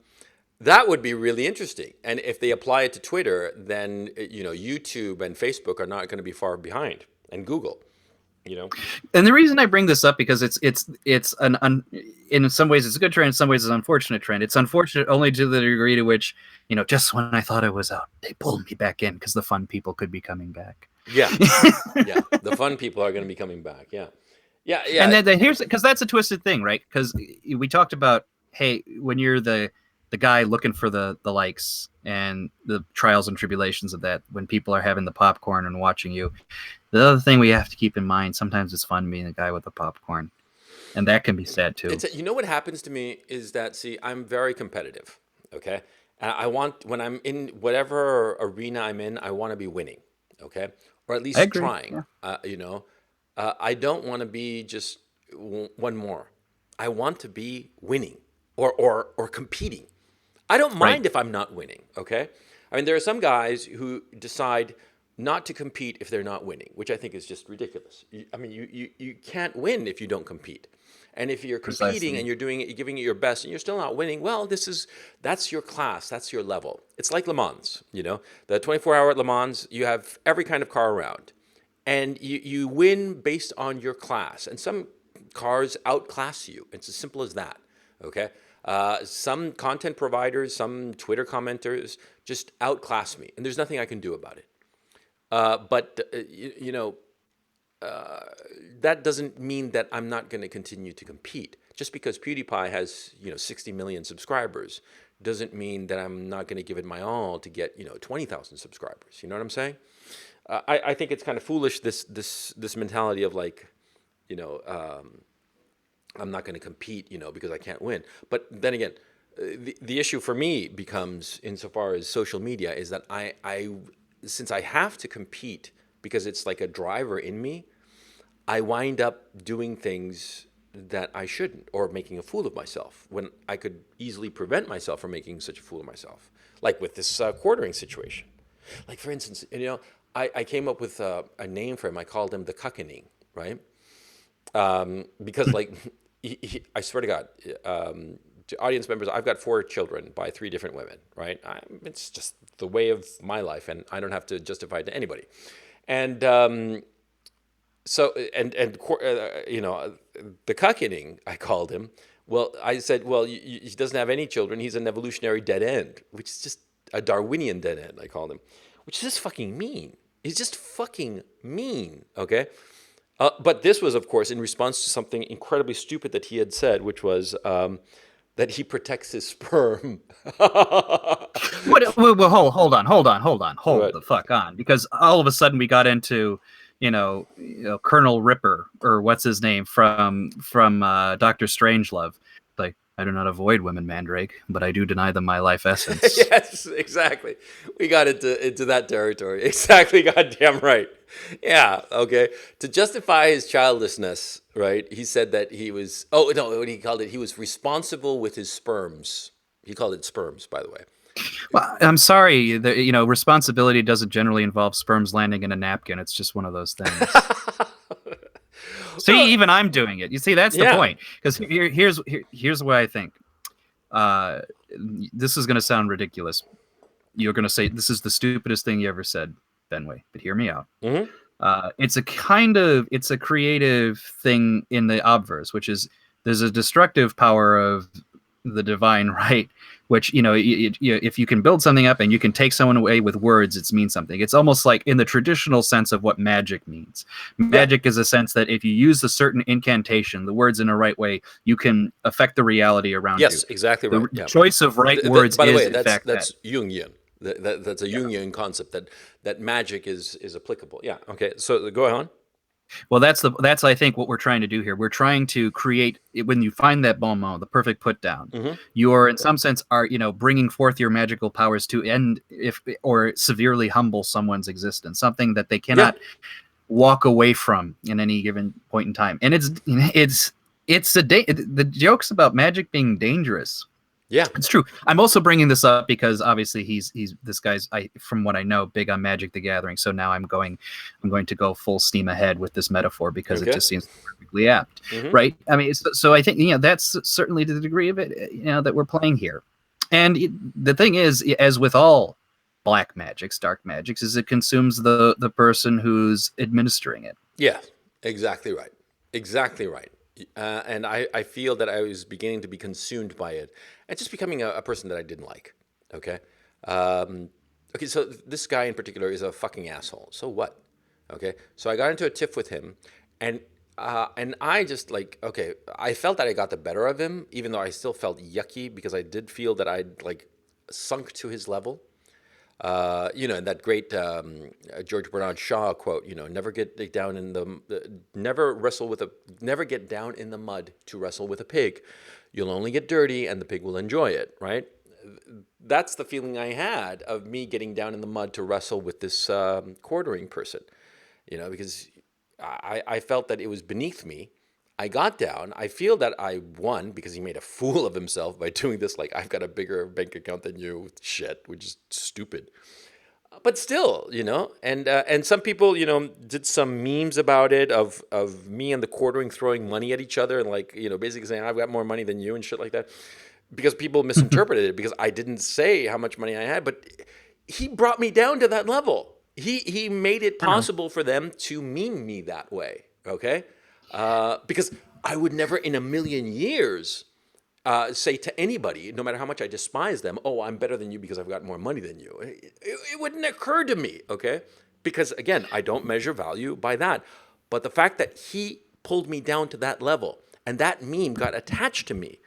that would be really interesting. And if they apply it to Twitter, then YouTube and Facebook are not going to be far behind, and Google. You know. And the reason I bring this up because it's in some ways it's a good trend, in some ways it's an unfortunate trend. It's unfortunate only to the degree to which, just when I thought I was out, they pulled me back in because the fun people could be coming back. Yeah, yeah. The fun people are going to be coming back. Yeah, yeah, And yeah, then here's, because that's a twisted thing, right? Because we talked about, hey, when you're the guy looking for the likes and the trials and tribulations of that, when people are having the popcorn and watching you. The other thing we have to keep in mind, sometimes it's fun being the guy with the popcorn, and that can be sad too. What happens to me is that, see, I'm very competitive. Okay, and I want, when I'm in whatever arena I'm in, I want to be winning. Okay, or at I least agree. trying. Yeah. I don't want to be just one more. I want to be winning, or competing. I don't Right. mind if I'm not winning, okay? I mean, there are some guys who decide not to compete if they're not winning, which I think is just ridiculous. You can't win if you don't compete. And if you're competing Precisely. and you're doing it, you're giving it your best, and you're still not winning, well, that's your class, that's your level. It's like Le Mans, the 24-hour at Le Mans. You have every kind of car around, and you win based on your class. And some cars outclass you. It's as simple as that. Okay. Some content providers, some Twitter commenters just outclass me, and there's nothing I can do about it. But that doesn't mean that I'm not going to continue to compete. Just because PewDiePie has 60 million subscribers doesn't mean that I'm not going to give it my all to get 20,000 subscribers. You know what I'm saying? I think it's kind of foolish, this mentality of like, I'm not going to compete, because I can't win. But then again, the issue for me becomes, insofar as social media, is that I since I have to compete because it's like a driver in me, I wind up doing things that I shouldn't, or making a fool of myself when I could easily prevent myself from making such a fool of myself. Like with this quartering situation. Like, for instance, I came up with a name for him. I called him the Cuckening, right? Because like, I swear to God, to audience members, I've got 4 children by 3 different women, right? It's just the way of my life, and I don't have to justify it to anybody. And so, the cuckening, I called him, Well, I said, well, he doesn't have any children. He's an evolutionary dead end, which is just a Darwinian dead end, I called him, which is just fucking mean. He's just fucking mean, okay? But this was, of course, in response to something incredibly stupid that he had said, which was that he protects his sperm. Hold on, hold What? the fuck on, because all of a sudden we got into, Colonel Ripper, or what's his name from Doctor Strangelove. Like, I do not avoid women, Mandrake, but I do deny them my life essence. Yes, exactly. We got into that territory. Exactly, goddamn right. Yeah, okay. To justify his childlessness, right? He said that he was. Oh no, what he called it? He was responsible with his sperms. He called it sperms, by the way. Well, I'm sorry, responsibility doesn't generally involve sperms landing in a napkin. It's just one of those things. See, even I'm doing it. You see, that's the point. Because here's what I think. This is going to sound ridiculous. You're going to say this is the stupidest thing you ever said, Benway. But hear me out. Mm-hmm. It's a creative thing in the obverse, which is there's a destructive power of the divine right, which, if you can build something up and you can take someone away with words, it means something. It's almost like in the traditional sense of what magic means. Magic is a sense that if you use a certain incantation, the words in the right way, you can affect the reality around you. Yes, exactly right. The choice of right words by the is, way, in fact, that's Jungian. That's a Jungian concept that magic is applicable. Yeah. Okay. So go on. Well, that's I think what we're trying to do here. We're trying to create, when you find that bon mot, the perfect put down. Mm-hmm. You are, in some sense, bringing forth your magical powers to end or severely humble someone's existence, something that they cannot walk away from in any given point in time. And the jokes about magic being dangerous. Yeah, it's true. I'm also bringing this up because obviously he's this guy's, from what I know, big on Magic the Gathering. So now I'm going to go full steam ahead with this metaphor because it just seems perfectly apt, right? I mean, so I think that's certainly the degree of it that we're playing here. And the thing is, as with all black magics, dark magics, is it consumes the person who's administering it. Yeah, exactly right. Exactly right. And I feel that I was beginning to be consumed by it and just becoming a person that I didn't like. Okay. Okay. So this guy in particular is a fucking asshole. So what? Okay. So I got into a tiff with him, and I just I felt that I got the better of him, even though I still felt yucky because I did feel that I'd sunk to his level. And that great George Bernard Shaw quote, never get down in never get down in the mud to wrestle with a pig. You'll only get dirty and the pig will enjoy it, right? That's the feeling I had of me getting down in the mud to wrestle with this quartering person, because I felt that it was beneath me. I got down. I feel that I won because he made a fool of himself by doing this. I've got a bigger bank account than you, shit, which is stupid. But still, and some people, did some memes about it of me and the quartering throwing money at each other and basically saying I've got more money than you and shit like that, because people misinterpreted it because I didn't say how much money I had, but he brought me down to that level. He made it possible for them to meme me that way. Okay. Because I would never in a million years say to anybody, no matter how much I despise them, oh, I'm better than you because I've got more money than you. It wouldn't occur to me, okay? Because, again, I don't measure value by that. But the fact that he pulled me down to that level and that meme got attached to me,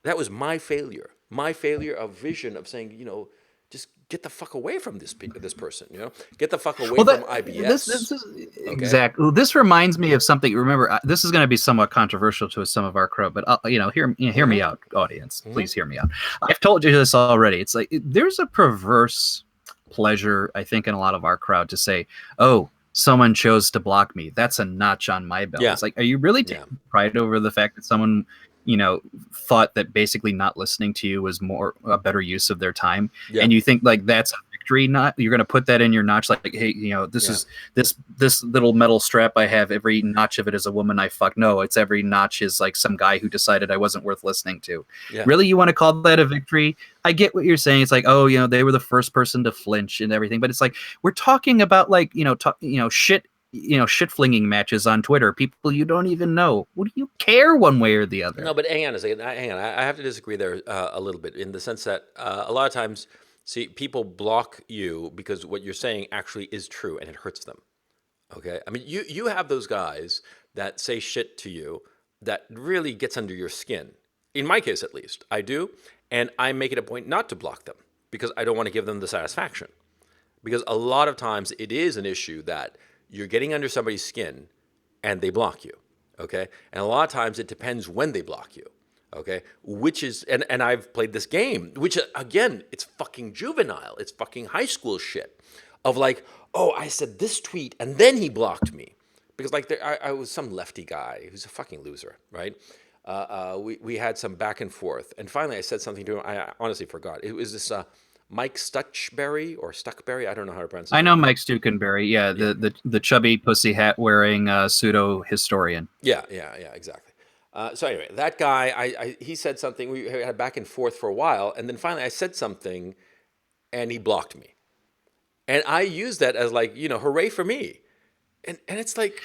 that was my failure. My failure of vision of saying, just get the fuck away from this person, Get the fuck away from IBS. This is exactly. This reminds me of something. Remember, this is going to be somewhat controversial to some of our crowd, but hear me out, audience. Please hear me out. I've told you this already. It's there's a perverse pleasure, I think, in a lot of our crowd to say, "Oh, someone chose to block me. That's a notch on my belt." Yeah. It's are you really taking pride over the fact that someone thought that basically not listening to you was a better use of their time, and you think that's a victory? Not you're going to put that in your notch, hey, this is this little metal strap I have. Every notch of it is a woman I fuck. No, it's every notch is some guy who decided I wasn't worth listening to. Yeah. Really, you want to call that a victory? I get what you're saying. It's they were the first person to flinch and everything, but it's we're talking about shit shit flinging matches on Twitter, people you don't even know. What do you care one way or the other? No, but hang on a second. Hang on. I have to disagree there a little bit in the sense that a lot of times, see, people block you because what you're saying actually is true and it hurts them. Okay. I mean, you have those guys that say shit to you that really gets under your skin. In my case, at least, I do. And I make it a point not to block them because I don't want to give them the satisfaction. Because a lot of times it is an issue that you're getting under somebody's skin and they block you. Okay. And a lot of times it depends when they block you. Okay. Which is, and I've played this game, which again, it's fucking juvenile. It's fucking high school shit of like, oh, I said this tweet and then he blocked me. Because like I was some lefty guy who's a fucking loser, right? We had some back and forth. And finally I said something to him. I honestly forgot. It was this Mike Stuckberry or Stuckberry. I don't know how to pronounce it. I know Mike Stukenberry. Yeah, the chubby pussy hat wearing pseudo historian. Yeah, exactly. So anyway, that guy, he said something. We had back and forth for a while, and then finally I said something, and he blocked me. And I used that as like, hooray for me. And it's like,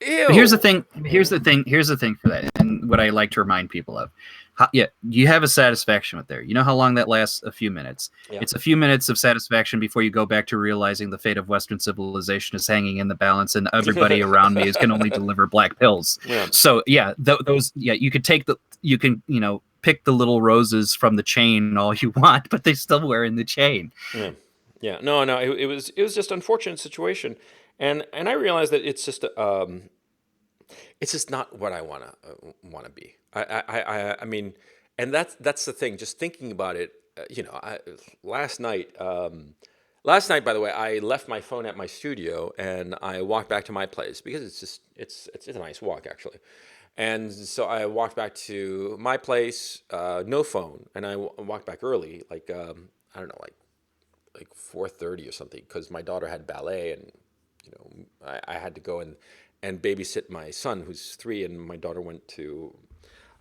ew. But here's the thing. Here's the thing for that, and what I like to remind people of. You have a satisfaction with there. You know how long that lasts? A few minutes. Yeah. It's a few minutes of satisfaction before you go back to realizing the fate of Western civilization is hanging in the balance, and everybody around me can only deliver black pills. Yeah. So those you could pick the little roses from the chain all you want, but they still wearing the chain. Yeah. No. It was just an unfortunate situation, and I realized that it's just not what I want to be. I mean, and that's the thing. Just thinking about it, last night. Last night, by the way, I left my phone at my studio and I walked back to my place because it's a nice walk actually. And so I walked back to my place, no phone, and I walked back early, like I don't know, like 4:30 or something, because my daughter had ballet, and I had to go and babysit my son who's 3, and my daughter went to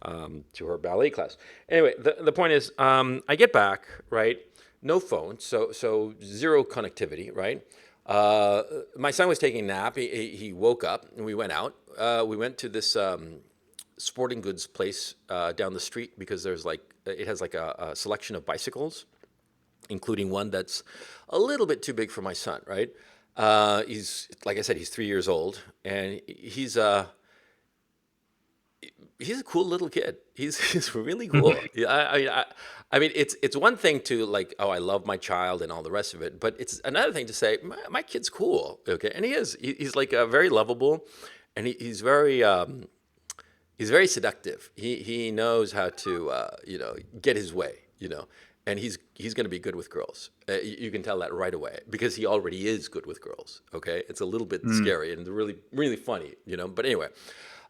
her ballet class. Anyway, the point is, I get back, right? No phone, so zero connectivity, right? My son was taking a nap. He woke up, and we went out. We went to this sporting goods place down the street because it has like a selection of bicycles, including one that's a little bit too big for my son, right? He's, like I said, he's 3 years old, and he's a cool little kid. He's really cool. I mean, it's one thing to like, oh, I love my child and all the rest of it, but it's another thing to say, my kid's cool, okay? And he is. He's like very lovable, and he's very seductive. He knows how to get his way, and he's going to be good with girls. You can tell that right away because he already is good with girls. Okay, it's a little bit scary and really really funny, But anyway,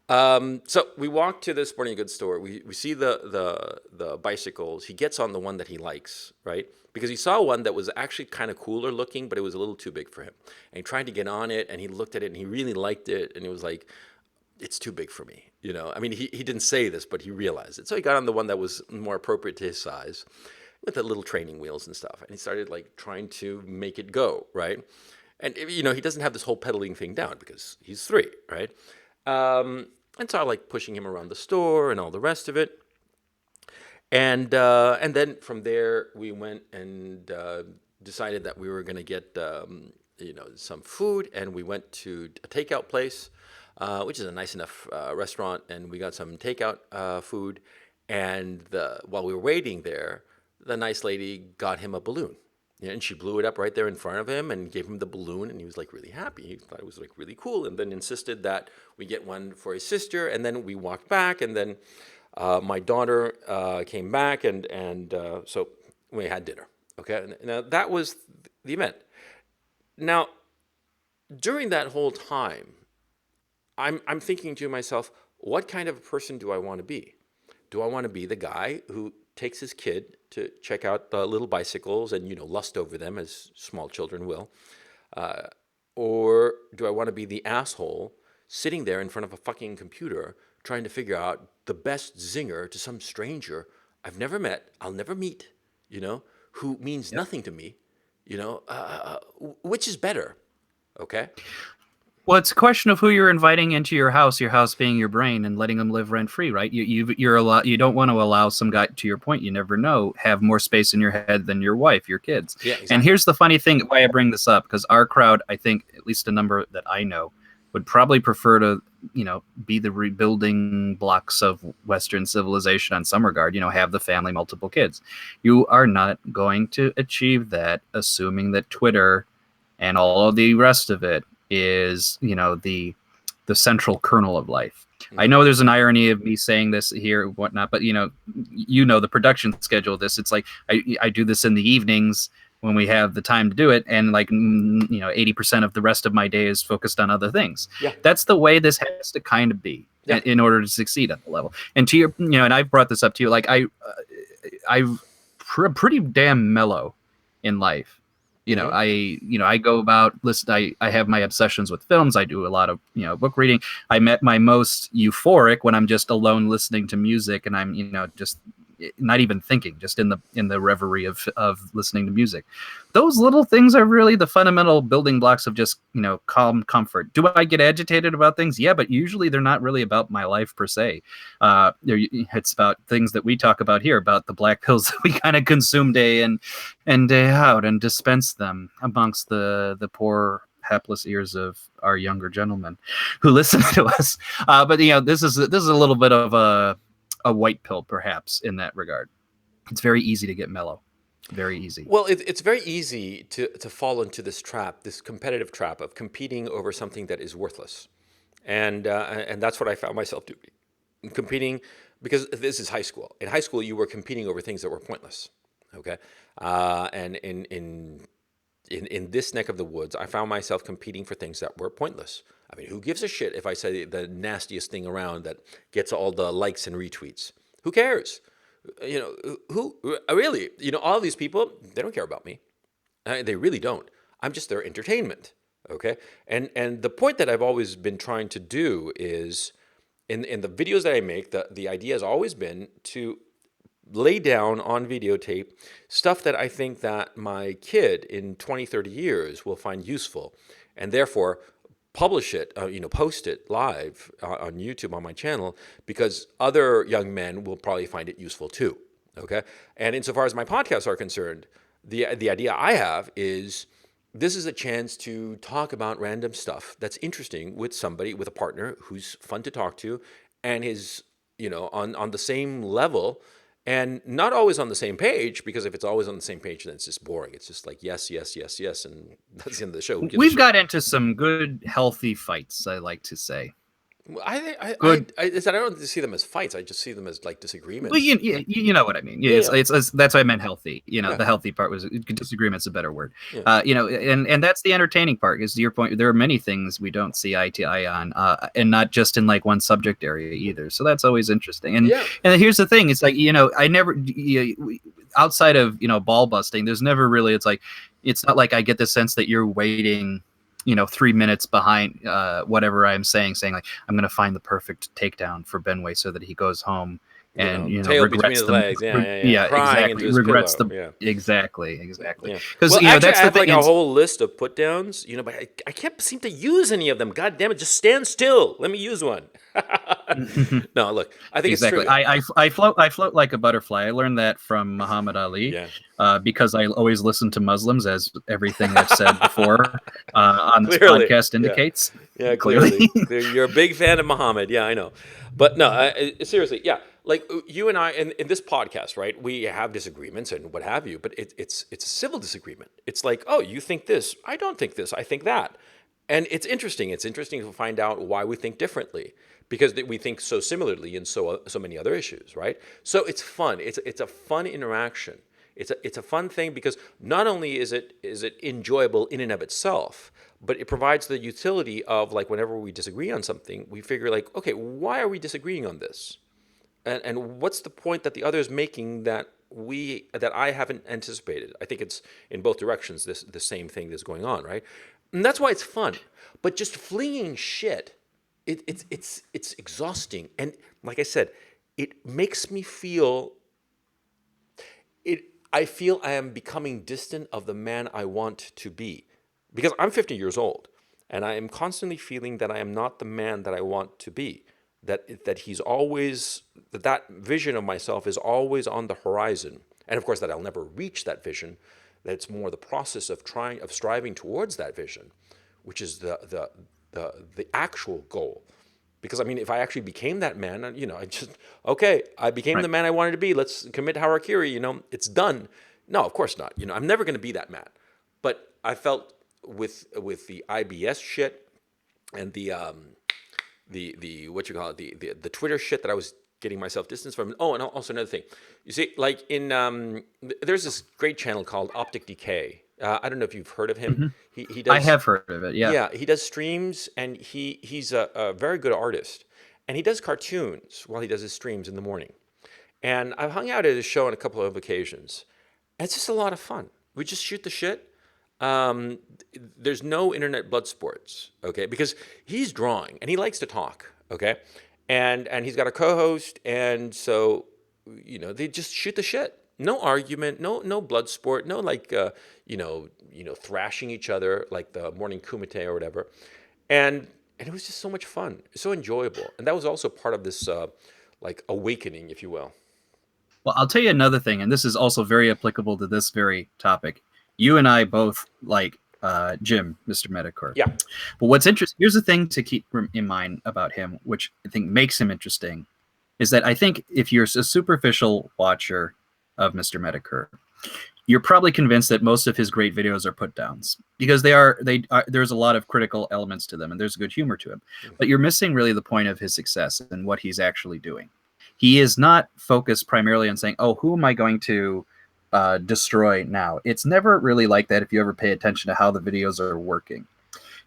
so we walk to the sporting goods store. We see the bicycles. He gets on the one that he likes, right? Because he saw one that was actually kind of cooler looking, but it was a little too big for him. And he tried to get on it, and he looked at it, and he really liked it, and he was like, it's too big for me, I mean, he didn't say this, but he realized it. So he got on the one that was more appropriate to his size, with the little training wheels and stuff. And he started like trying to make it go, right? And he doesn't have this whole pedaling thing down because he's 3, right? And so I like pushing him around the store and all the rest of it. And then from there we went and decided that we were going to get some food, and we went to a takeout place, which is a nice enough restaurant, and we got some takeout food. And while we were waiting there, the nice lady got him a balloon, and she blew it up right there in front of him and gave him the balloon, and he was like really happy. He thought it was like really cool, and then insisted that we get one for his sister. And then we walked back, and then my daughter came back, and so we had dinner. Okay, now that was the event. Now, during that whole time, I'm thinking to myself, what kind of a person do I want to be? Do I want to be the guy who takes his kid to check out the little bicycles and, lust over them as small children will? Or do I want to be the asshole sitting there in front of a fucking computer trying to figure out the best zinger to some stranger I've never met, I'll never meet, who means nothing to me, which is better? Okay. Well, it's a question of who you're inviting into your house being your brain, and letting them live rent free, right? You're a lot. You don't want to allow some guy. To your point, you never know. Have more space in your head than your wife, your kids. Yeah, And exactly. here's the funny thing: why I bring this up, because our crowd, I think, at least a number that I know, would probably prefer to, be the rebuilding blocks of Western civilization on some regard. Have the family, multiple kids. You are not going to achieve that, assuming that Twitter and all of the rest of it is the central kernel of life. I Hmm. know there's an irony of me saying this here, whatnot, but the production schedule of this. It's like I do this in the evenings when we have the time to do it, and 80% of the rest of my day is focused on other things. Yeah, That's the way this has to kind of be yeah. in order to succeed at the level. And to your, and I've brought this up to you, like I've pretty damn mellow in life. Hmm. I go about listen. I have my obsessions with films. I do a lot of book reading. I'm at my most euphoric when I'm just alone listening to music, and I'm just not even thinking, just in the reverie of listening to music. Those little things are really the fundamental building blocks of just calm comfort. Do I get agitated about things? Yeah, but usually they're not really about my life per se. It's about things that we talk about here, about the black pills that we kind of consume day in and day out, and dispense them amongst the poor hapless ears of our younger gentlemen who listen to us. But this is a little bit of a white pill, perhaps, in that regard. It's very easy to get mellow, very easy. Well, it's very easy to fall into this trap, this competitive trap of competing over something that is worthless, and that's what I found myself doing, competing, because this is high school. In high school, you were competing over things that were pointless. Okay, and in this neck of the woods, I found myself competing for things that were pointless. I mean, who gives a shit if I say the nastiest thing around that gets all the likes and retweets? Who cares? Who really? All these people, they don't care about me. They really don't. I'm just their entertainment. Okay, and the point that I've always been trying to do is, in the videos that I make, the idea has always been to lay down on videotape stuff that I think that my kid in 20, 30 years will find useful, and therefore publish it, post it live on YouTube on my channel, because other young men will probably find it useful too. Okay, and insofar as my podcasts are concerned, the idea I have is this is a chance to talk about random stuff that's interesting with somebody, with a partner who's fun to talk to, and is on the same level, and not always on the same page, because if it's always on the same page, then it's just boring. It's just like yes, yes, yes, yes, and that's the end of the show. Who gives a We've shit? got into some good, healthy fights, I like to say. Well, Good. I don't see them as fights. I just see them as like Well, disagreements. you know what I mean. Yeah, Yeah, it's that's why I meant healthy. yeah, The healthy part was disagreement's a better word. yeah, And that's the entertaining part. Is to your point, there are many things we don't see eye to eye on, and not just in like one subject area either. So that's always interesting. And yeah. and here's the thing: it's like I never outside of ball busting. There's never really. It's not like I get the sense that you're waiting 3 minutes behind whatever I'm saying like I'm going to find the perfect takedown for Benway so that he goes home and Tail between regrets his the legs. Yeah, yeah, yeah. Crying into his regrets pillow. the Yeah. exactly Yeah. because Well, actually, that's I the have like thing. a whole list of put downs, but I can't seem to use any of them. God damn it. Just stand still. Let me use one. No, look, I think it's Exactly. trivial. I float like a butterfly. I learned that from Muhammad Ali, Yeah. because I always listen to Muslims, as everything I've said before on this Clearly. podcast Yeah. indicates. Yeah, Clearly. clearly. You're a big fan of Muhammad. Yeah, I know. But no, seriously, yeah. Like you and I, in this podcast, right? We have disagreements and what have you, but it's a civil disagreement. It's like, oh, you think this, I don't think this, I think that, and it's interesting. It's interesting to find out why we think differently, because we think so similarly in so many other issues, right? So it's fun. It's a fun interaction. It's a fun thing, because not only is it enjoyable in and of itself, but it provides the utility of, like, whenever we disagree on something, we figure like, okay, why are we disagreeing on this? And what's the point that the other is making that I haven't anticipated? I think it's in both directions, the same thing that's going on, right? And that's why it's fun. But just flinging shit, it's exhausting. And like I said, it makes me feel it. I feel I am becoming distant of the man I want to be, because I'm 50 years old. And I am constantly feeling that I am not the man that I want to be. That he's always, that vision of myself is always on the horizon. And of course, that I'll never reach that vision. That it's more the process of striving towards that vision, which is the actual goal. Because I mean, if I actually became that man, I became the Right. man I wanted to be. Let's commit harakiri. It's done. No, of course not. I'm never going to be that man. But I felt with the IBS shit and the what you call it, the Twitter shit that I was getting myself distance from. Oh, and also another thing, you see, like there's this great channel called Optic Decay. I don't know if you've heard of him. Hmm. He I does, have heard of it. Yeah. yeah, he does streams, and he's a very good artist, and he does cartoons while he does his streams in the morning. And I've hung out at his show on a couple of occasions. It's just a lot of fun. We just shoot the shit. Um, there's no internet blood sports, okay? Because he's drawing and he likes to talk, okay? And he's got a co-host, and so they just shoot the shit. No argument, no blood sport, no like thrashing each other like the morning kumite or whatever. And it was just so much fun, so enjoyable, and that was also part of this like awakening, if you will. Well, I'll tell you another thing, and this is also very applicable to this very topic. You and I both like Jim, Mr. Medicor. Yeah. But what's interesting, here's the thing to keep in mind about him, which I think makes him interesting, is that I think if you're a superficial watcher of Mr. Medicor, you're probably convinced that most of his great videos are put downs because there's a lot of critical elements to them and there's good humor to him. But you're missing really the point of his success and what he's actually doing. He is not focused primarily on saying, "Oh, who am I going to destroy now?" It's never really like that if you ever pay attention to how the videos are working.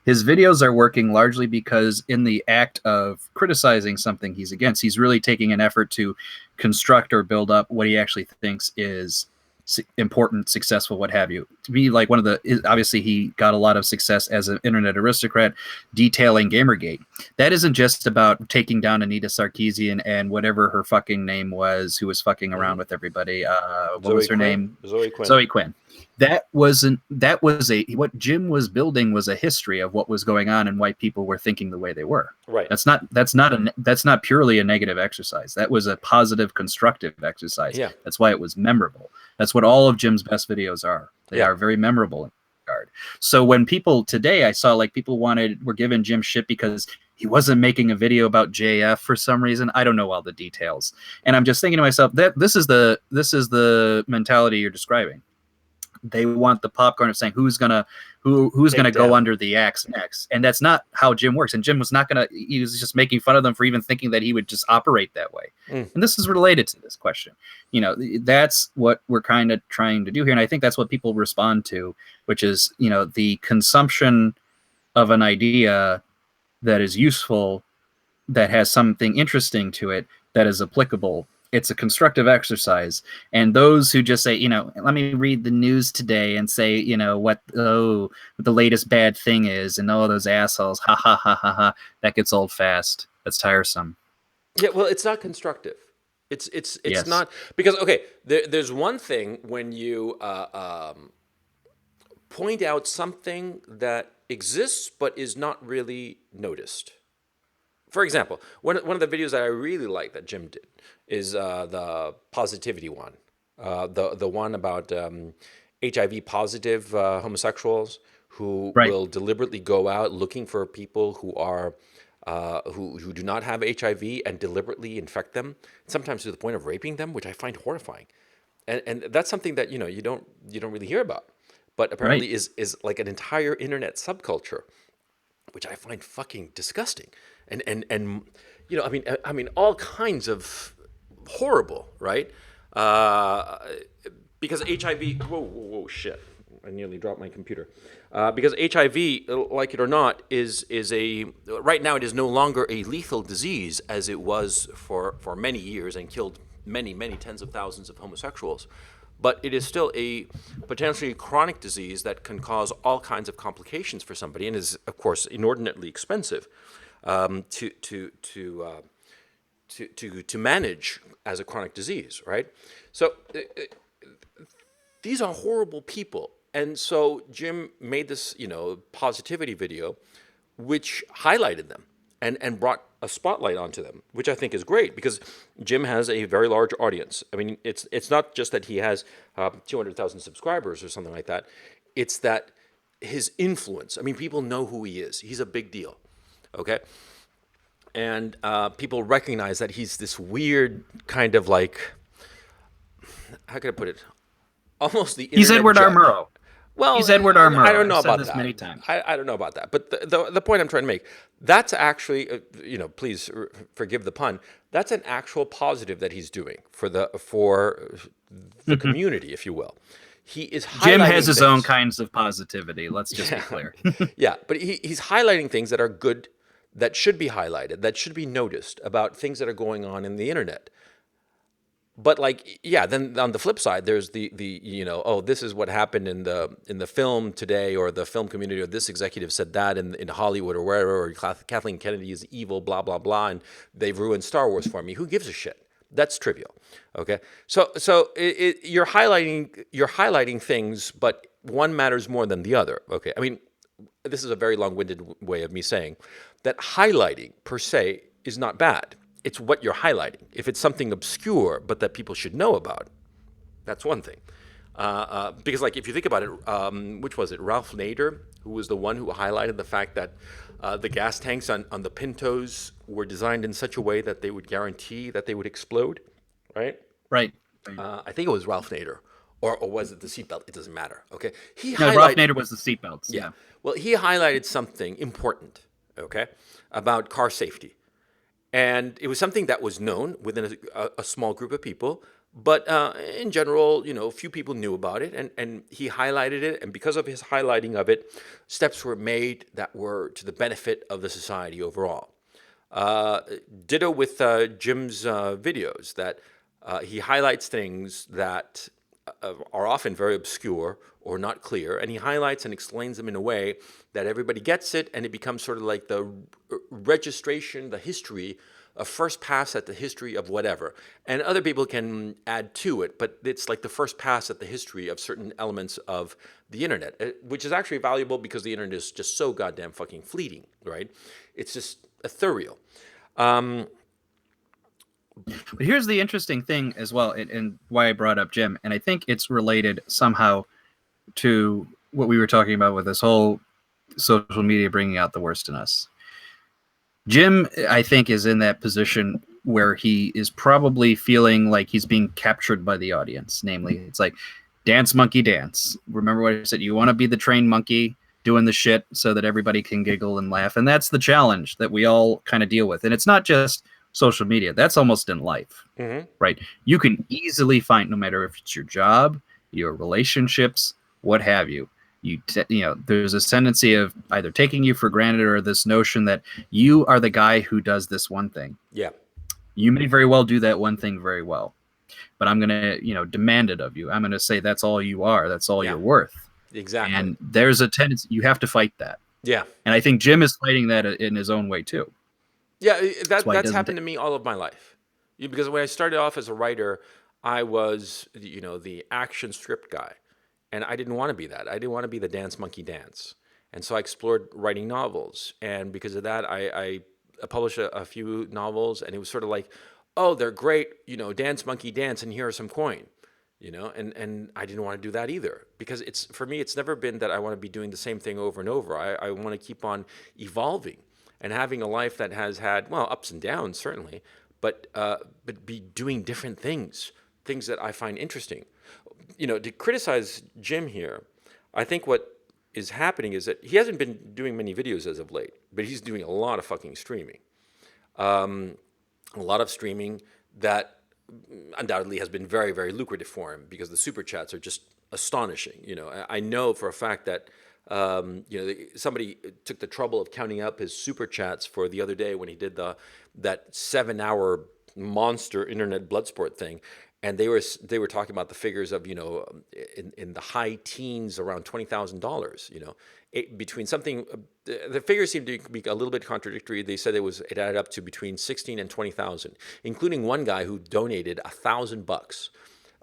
His videos are working largely because in the act of criticizing something he's against, he's really taking an effort to construct or build up what he actually thinks is important, successful, what have you. To be like obviously he got a lot of success as an internet aristocrat detailing Gamergate. That isn't just about taking down Anita Sarkeesian and whatever her fucking name was, who was fucking around with everybody. What was her name? Zoe Quinn. Zoe Quinn. What Jim was building was a history of what was going on and why people were thinking the way they were. Right. That's not purely a negative exercise. That was a positive, constructive exercise. Yeah. That's why it was memorable. That's what all of Jim's best videos are. They are very memorable in that regard. So when people today, I saw like people were giving Jim shit because he wasn't making a video about JF for some reason. I don't know all the details. And I'm just thinking to myself that this is the mentality you're describing. They want the popcorn of saying who's gonna go under the axe next, and that's not how Jim works. And Jim was not gonna. He was just making fun of them for even thinking that he would just operate that way. And this is related to this question. That's what we're kind of trying to do here, and I think that's what people respond to, which is the consumption of an idea that is useful, that has something interesting to it, that is applicable. It's a constructive exercise. And those who just say, let me read the news today and say, what the latest bad thing is, and those assholes, ha ha ha ha ha, that gets old fast. That's tiresome. Yeah, well, it's not constructive. It's Yes. not, because okay, there's one thing when you point out something that exists but is not really noticed. For example, one of the videos that I really like that Jim did is the positivity one, the one about HIV positive homosexuals who Right. will deliberately go out looking for people who are who do not have HIV and deliberately infect them, sometimes to the point of raping them, which I find horrifying. And that's something that you don't really hear about, but apparently Right. is like an entire internet subculture, which I find fucking disgusting. And I mean all kinds of horrible, right? Because HIV, whoa, shit. I nearly dropped my computer. Because HIV, like it or not, is right now it is no longer a lethal disease as it was for many years and killed many tens of thousands of homosexuals. But it is still a potentially chronic disease that can cause all kinds of complications for somebody, and is of course inordinately expensive to manage as a chronic disease, right? So these are horrible people, and so Jim made this positivity video which highlighted them and brought a spotlight onto them, which I think is great because Jim has a very large audience. I mean, it's not just that he has 200,000 subscribers or something like that. It's that his influence. I mean, people know who he is. He's a big deal, okay? And people recognize that he's this weird kind of like, how can I put it? Almost the He's internet Edward R. judge. Murrow. Well, He's Edward R. Murrow. I don't know I've said about this that. many times. I don't know about that. But the point I'm trying to make, that's actually, please forgive the pun. That's an actual positive that he's doing for the community, if you will. He is highlighting Jim has his own things. kinds of positivity. Let's just be clear. Yeah, but he's highlighting things that are good, that should be highlighted, that should be noticed about things that are going on in the internet. But like, yeah, then on the flip side, there's the oh, this is what happened in the film today, or the film community, or this executive said that in Hollywood or wherever, or Kathleen Kennedy is evil, blah blah blah, and they've ruined Star Wars for me. Who gives a shit? That's trivial. Okay, so you're highlighting things, but one matters more than the other. Okay, I mean, this is a very long-winded way of me saying that highlighting per se is not bad. It's what you're highlighting. If it's something obscure but that people should know about, that's one thing. Because like if you think about it, which was it? Ralph Nader, who was the one who highlighted the fact that the gas tanks on the Pintos were designed in such a way that they would guarantee that they would explode, right? Right. I think it was Ralph Nader. Or was it the seatbelt? It doesn't matter. Okay. Ralph Nader was the seatbelts. Yeah. Well, he highlighted something important, okay, about car safety. And it was something that was known within a small group of people, but in general, few people knew about it, and he highlighted it, and because of his highlighting of it, steps were made that were to the benefit of the society overall. Ditto with Jim's videos, that he highlights things that are often very obscure or not clear, and he highlights and explains them in a way that everybody gets it, and it becomes sort of like the registration, the history, a first pass at the history of whatever. And other people can add to it, but it's like the first pass at the history of certain elements of the internet, which is actually valuable because the internet is just so goddamn fucking fleeting, right? It's just ethereal. But here's the interesting thing as well, and why I brought up Jim, and I think it's related somehow to what we were talking about with this whole social media bringing out the worst in us. Jim, I think, is in that position where he is probably feeling like he's being captured by the audience. Namely, it's like, dance, monkey, dance. Remember what I said? You want to be the trained monkey doing the shit so that everybody can giggle and laugh. And that's the challenge that we all kind of deal with. And it's not just social media. That's almost in life, right? You can easily find, no matter if it's your job, your relationships, what have you, there's a tendency of either taking you for granted or this notion that you are the guy who does this one thing. Yeah. You may very well do that one thing very well, but I'm going to, demand it of you. I'm going to say that's all you are. That's all you're worth. Exactly. And there's a tendency, you have to fight that. Yeah. And I think Jim is fighting that in his own way too. Yeah, that's happened to me all of my life. Because when I started off as a writer, I was, the action script guy. And I didn't want to be that. I didn't want to be the dance monkey dance. And so I explored writing novels. And because of that, I published a few novels. And it was sort of like, oh, they're great, dance monkey dance, and here are some coin. And I didn't want to do that either. Because for me, it's never been that I want to be doing the same thing over and over. I want to keep on evolving and having a life that has had, well, ups and downs, certainly, but be doing different things that I find interesting. To criticize Jim here, I think what is happening is that he hasn't been doing many videos as of late, but he's doing a lot of fucking streaming. A lot of streaming that undoubtedly has been very, very lucrative for him because the super chats are just astonishing. I know for a fact that somebody took the trouble of counting up his super chats for the other day when he did that 7-hour monster internet Bloodsport thing, and they were talking about the figures of in the high teens, around $20,000. Between something, the figures seem to be a little bit contradictory. They said it added up to between 16 and 20,000, including one guy who donated $1,000.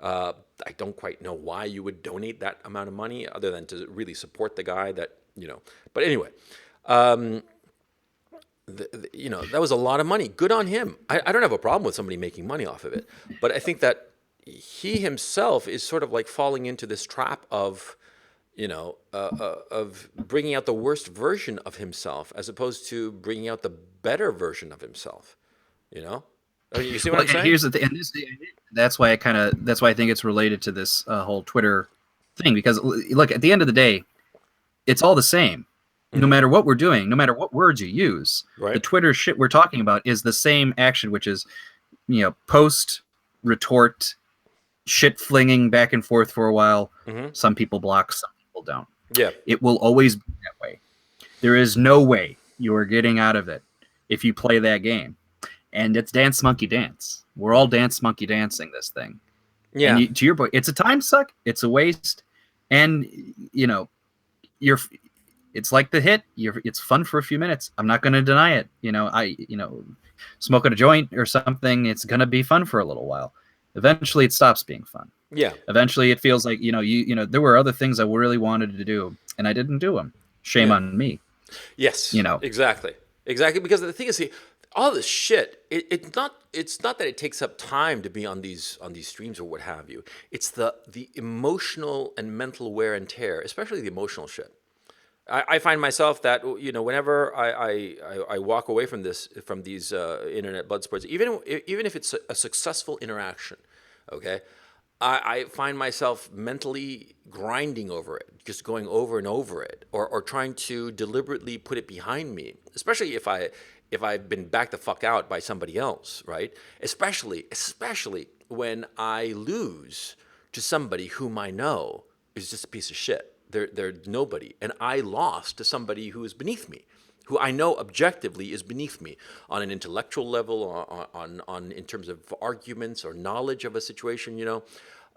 I don't quite know why you would donate that amount of money other than to really support the guy that. But anyway, that was a lot of money. Good on him. I don't have a problem with somebody making money off of it, but I think that he himself is sort of like falling into this trap of, of bringing out the worst version of himself as opposed to bringing out the better version of himself. You know, I mean, you see what I'm saying? Here's the thing, and that's why I think it's related to this whole Twitter thing, because look, at the end of the day, it's all the same. No matter what we're doing, no matter what words you use, Right. the Twitter shit we're talking about is the same action, which is, post, retort, shit flinging back and forth for a while. Some people block, some people don't. Yeah. It will always be that way. There is no way you are getting out of it if you play that game. And it's dance monkey dance. We're all dance monkey dancing this thing. Yeah. And to your point, it's a time suck. It's a waste. And, it's like the hit. It's fun for a few minutes. I'm not going to deny it. Smoking a joint or something, it's going to be fun for a little while. Eventually, it stops being fun. Yeah. Eventually, it feels like, there were other things I really wanted to do, and I didn't do them. Shame on me. Yes. Exactly. Because the thing is, see, all this shit, it's not that it takes up time to be on these streams or what have you. It's the emotional and mental wear and tear, especially the emotional shit. I find myself that, whenever I walk away from these internet blood sports, even if it's a successful interaction, okay, I find myself mentally grinding over it, just going over and over it, or trying to deliberately put it behind me, especially if I've been backed the fuck out by somebody else, right? Especially when I lose to somebody whom I know is just a piece of shit. They're nobody, and I lost to somebody who is beneath me, who I know objectively is beneath me on an intellectual level, on in terms of arguments or knowledge of a situation.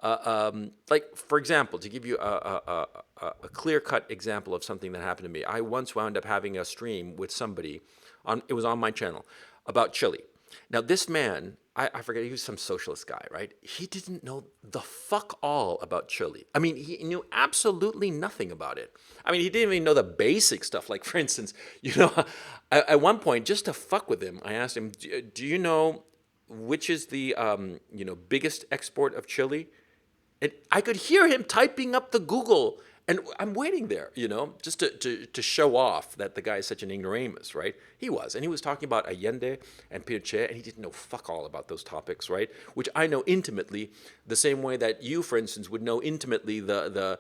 Like, for example, to give you a clear-cut example of something that happened to me, I once wound up having a stream with somebody it was on my channel about Chile. Now, this man, I forget, he was some socialist guy, right? He didn't know the fuck all about Chile. I mean, he knew absolutely nothing about it. I mean, he didn't even know the basic stuff. Like, for instance, at one point, just to fuck with him, I asked him, do you know which is the, biggest export of Chile? And I could hear him typing up the Google. And I'm waiting there, just to show off that the guy is such an ignoramus, right? He was. And he was talking about Allende and Pinochet, and he didn't know fuck all about those topics, right? Which I know intimately, the same way that you, for instance, would know intimately the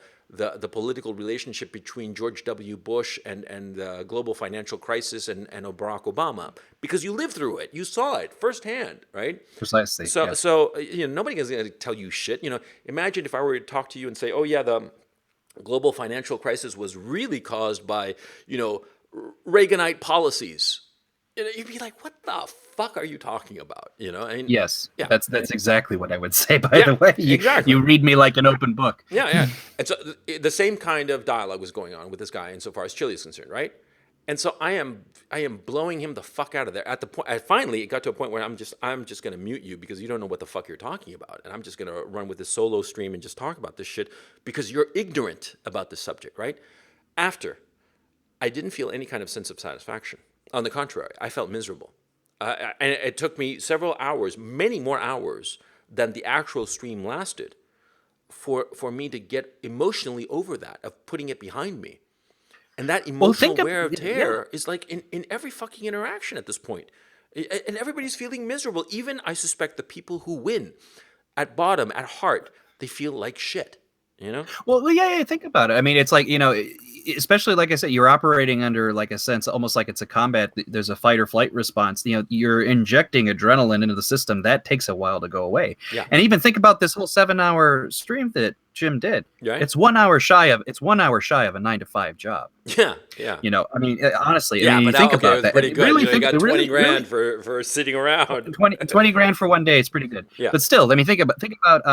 political relationship between George W. Bush and the global financial crisis and Barack Obama, because you lived through it. You saw it firsthand, right? Precisely. So, yes. Nobody is going to tell you shit. Imagine if I were to talk to you and say, oh, yeah, the global financial crisis was really caused by, Reaganite policies. You'd be like, what the fuck are you talking about? Yes, yeah. That's exactly what I would say, by the way. Exactly. You read me like an open book. Yeah. And so the same kind of dialogue was going on with this guy insofar as Chile is concerned, right? And so I am blowing him the fuck out of there. At the point, finally, it got to a point where I'm just going to mute you because you don't know what the fuck you're talking about, and I'm just going to run with this solo stream and just talk about this shit because you're ignorant about this subject, right? After, I didn't feel any kind of sense of satisfaction. On the contrary, I felt miserable, and it took me several hours, many more hours than the actual stream lasted, for me to get emotionally over that, of putting it behind me. And that emotional wear of tear is like in every fucking interaction at this point. And everybody's feeling miserable. Even, I suspect, the people who win, at bottom, at heart, they feel like shit, Well, yeah, think about it. I mean, it's like, especially, like I said, you're operating under, like, a sense, almost like it's a combat. There's a fight or flight response. You're injecting adrenaline into the system. That takes a while to go away. Yeah. And even think about this whole 7-hour stream that Jim did. Right. It's 1 hour shy of a 9-to-5 job. Yeah. I mean, honestly, yeah, you think about that. Pretty good. Really you got 20 grand for sitting around. 20 grand for one day. It's pretty good. Yeah. But still, I mean, think about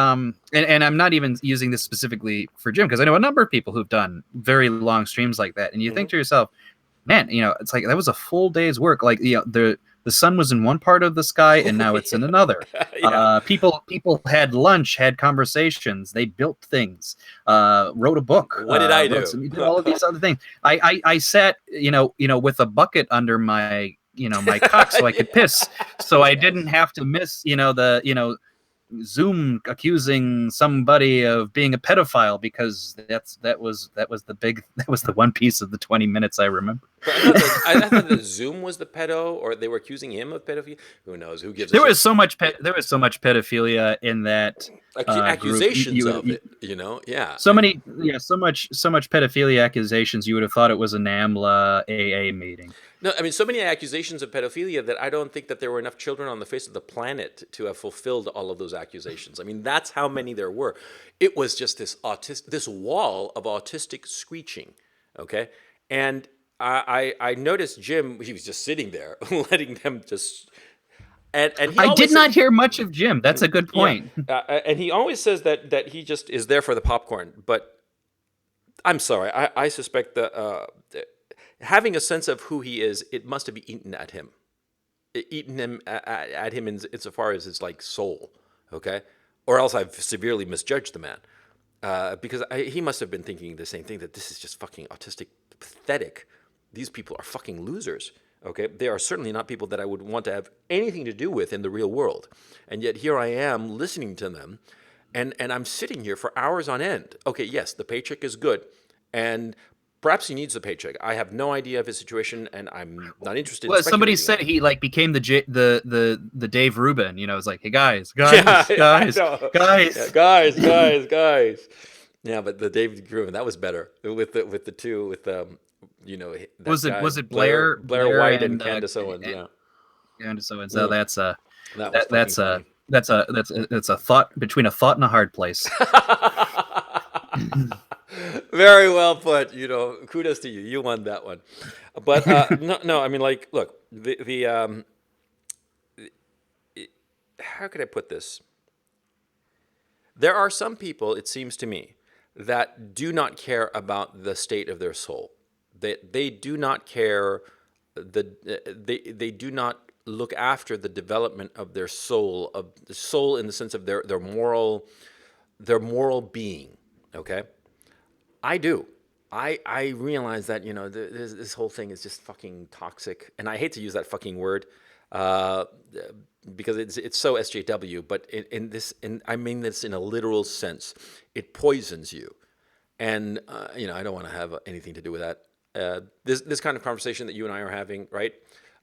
and I'm not even using this specifically for Jim, because I know a number of people who've done very long streams like that, and you think to yourself, man, it's like that was a full day's work. Like, the sun was in one part of the sky and now it's in another. Yeah. People had lunch, had conversations, they built things, wrote a book. What did I do? Did all of these other things. I sat, with a bucket under my my cock so I could piss, so I didn't have to miss the Zoom accusing somebody of being a pedophile, because that was the one piece of the 20 minutes I remember. But I thought that Zoom was the pedo, or they were accusing him of pedophilia. Who knows? Who gives a There shit? was so much pedophilia in that group. Accusations of it, yeah. So many, so much pedophilia accusations. You would have thought it was a NAMLA AA meeting. No, I mean, so many accusations of pedophilia that I don't think that there were enough children on the face of the planet to have fulfilled all of those accusations. I mean, that's how many there were. It was just this wall of autistic screeching, okay? And I noticed Jim, he was just sitting there, letting them just... And I did not hear much of Jim. That's a good point. Yeah. And he always says that he just is there for the popcorn. But I'm sorry, I suspect that having a sense of who he is, it must have eaten at him. Insofar as his like soul, okay? Or else I've severely misjudged the man. Because he must have been thinking the same thing, that this is just fucking autistic, pathetic. These people are fucking losers, okay? They are certainly not people that I would want to have anything to do with in the real world. And yet here I am listening to them, and I'm sitting here for hours on end. Okay, yes, the paycheck is good, and perhaps he needs the paycheck. I have no idea of his situation, and I'm not interested. Well, in somebody said he like became the Dave Rubin. It's like, hey guys. Yeah, but the David Rubin, that was better with the two with that was it Blair White and Candace Owens? Candace Owens. So that's a thought between a thought and a hard place. Very well put. Kudos to you. You won that one. But no. I mean, like, look, how could I put this? There are some people, it seems to me, that do not care about the state of their soul. They do not care. They do not look after the development of their soul, of the soul in the sense of their moral being. Okay. I do. I realize that this whole thing is just fucking toxic, and I hate to use that fucking word because it's so SJW. But I mean this in a literal sense. It poisons you, and I don't want to have anything to do with that. This kind of conversation that you and I are having, right?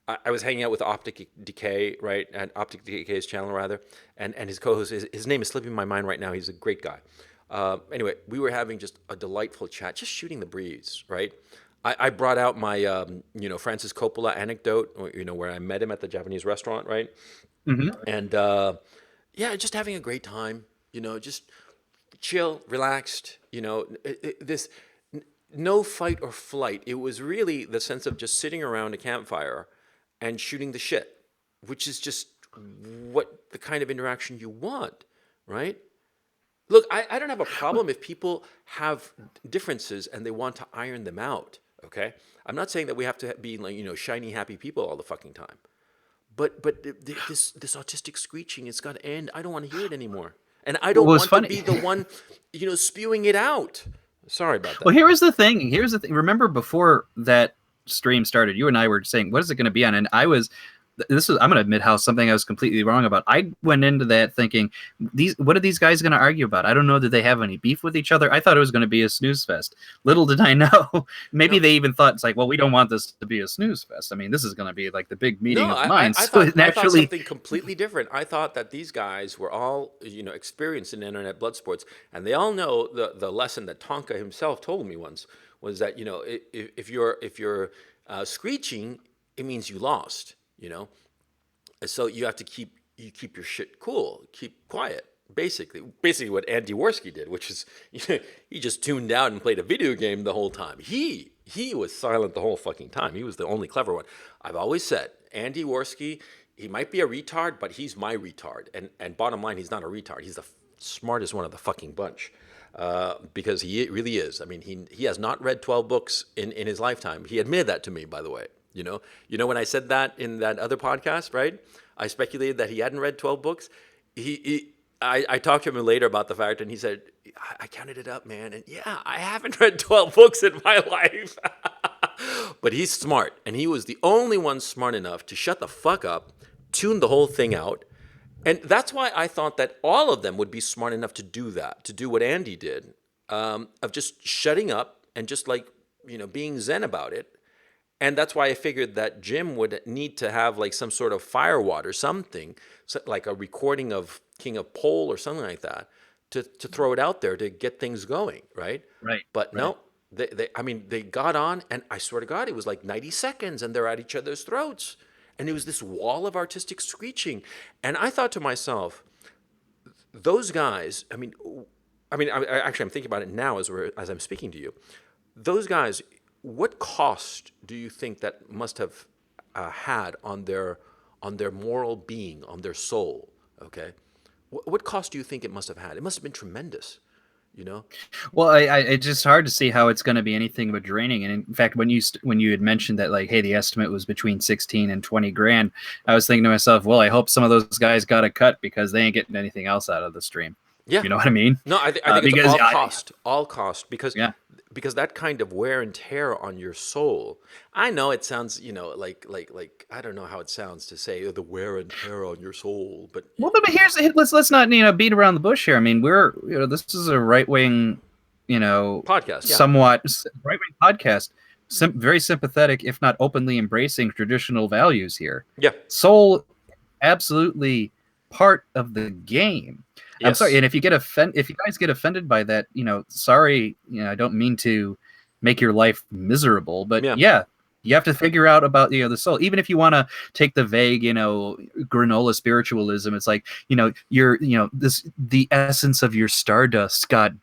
I was hanging out with Optic Decay, right, at Optic Decay's channel rather, and his co-host. His name is slipping my mind right now. He's a great guy. Anyway, we were having just a delightful chat, just shooting the breeze, right? I brought out my, Francis Coppola anecdote, where I met him at the Japanese restaurant, right? Mm-hmm. And, just having a great time, just chill, relaxed, this no fight or flight. It was really the sense of just sitting around a campfire and shooting the shit, which is just what the kind of interaction you want, right? Look, I don't have a problem if people have differences and they want to iron them out, okay? I'm not saying that we have to be like, shiny, happy people all the fucking time. But this autistic screeching, it's got to end. I don't want to hear it anymore. And I don't want to be the one, spewing it out. Sorry about that. Well, here's the thing. Remember before that stream started, you and I were saying, what is it going to be on? And I'm going to admit how something I was completely wrong about. I went into that thinking, what are these guys going to argue about? I don't know. Did they have any beef with each other? I thought it was going to be a snooze fest. Little did I know. Maybe they even thought, it's like, well, we don't want this to be a snooze fest. I mean, this is going to be like the big meeting of minds. I thought something completely different. I thought that these guys were all, experienced in internet blood sports, and they all know the lesson that Tonka himself told me once was that, if you're screeching, it means you lost. So you have to keep your shit cool, keep quiet. Basically what Andy Worski did, which is he just tuned out and played a video game the whole time. He was silent the whole fucking time. He was the only clever one. I've always said Andy Worski, he might be a retard, but he's my retard. And bottom line, he's not a retard. He's the smartest one of the fucking bunch. Because he really is. I mean, he has not read 12 books in his lifetime. He admitted that to me, by the way. When I said that in that other podcast, right? I speculated that he hadn't read 12 books. I talked to him later about the fact, and he said, I counted it up, man. And yeah, I haven't read 12 books in my life. But he's smart, and he was the only one smart enough to shut the fuck up, tune the whole thing out. And that's why I thought that all of them would be smart enough to do that, to do what Andy did, of just shutting up and just like, being zen about it. And that's why I figured that Jim would need to have like some sort of firewall or something, so like a recording of King of Pole or something like that, to throw it out there to get things going, right? Right. But Right. no, they got on, and I swear to God, it was like 90 seconds, and they're at each other's throats, and it was this wall of artistic screeching, and I thought to myself, those guys. Actually, I'm thinking about it now as I'm speaking to you. Those guys, what cost do you think that must have had on their moral being, on their soul? Okay, what cost do you think it must have had? It must have been tremendous, you know. Well, it's just hard to see how it's going to be anything but draining. And in fact, when you had mentioned that, like, hey, the estimate was between 16 and 20 grand, I was thinking to myself, well, I hope some of those guys got a cut because they ain't getting anything else out of the stream. Yeah. You know what I mean? No, I think it's because all cost, yeah. because that kind of wear and tear on your soul. I know it sounds, like I don't know how it sounds to say the wear and tear on your soul, but Well, but let's not beat around the bush here. I mean, this is a right wing, podcast, yeah, somewhat right wing podcast, very sympathetic, if not openly embracing traditional values here. yeah, Soul, absolutely part of the game. I'm yes, sorry, and if you guys get offended by that, sorry, I don't mean to make your life miserable, but yeah, yeah, you have to figure out about the soul. Even if you want to take the vague, granola spiritualism, it's like, the essence of your stardust got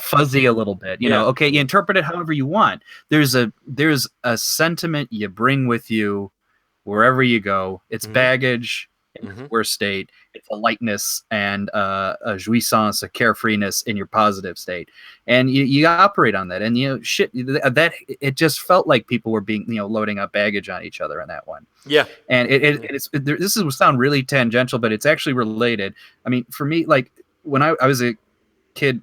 fuzzy a little bit. Yeah. Okay, you interpret it however you want. There's a sentiment you bring with you wherever you go. It's baggage in its worst state. It's a lightness and a jouissance, a carefreeness in your positive state, and you operate on that. And that it just felt like people were being loading up baggage on each other on that one. Yeah. And this will sound really tangential, but it's actually related. I mean, for me, like when I was a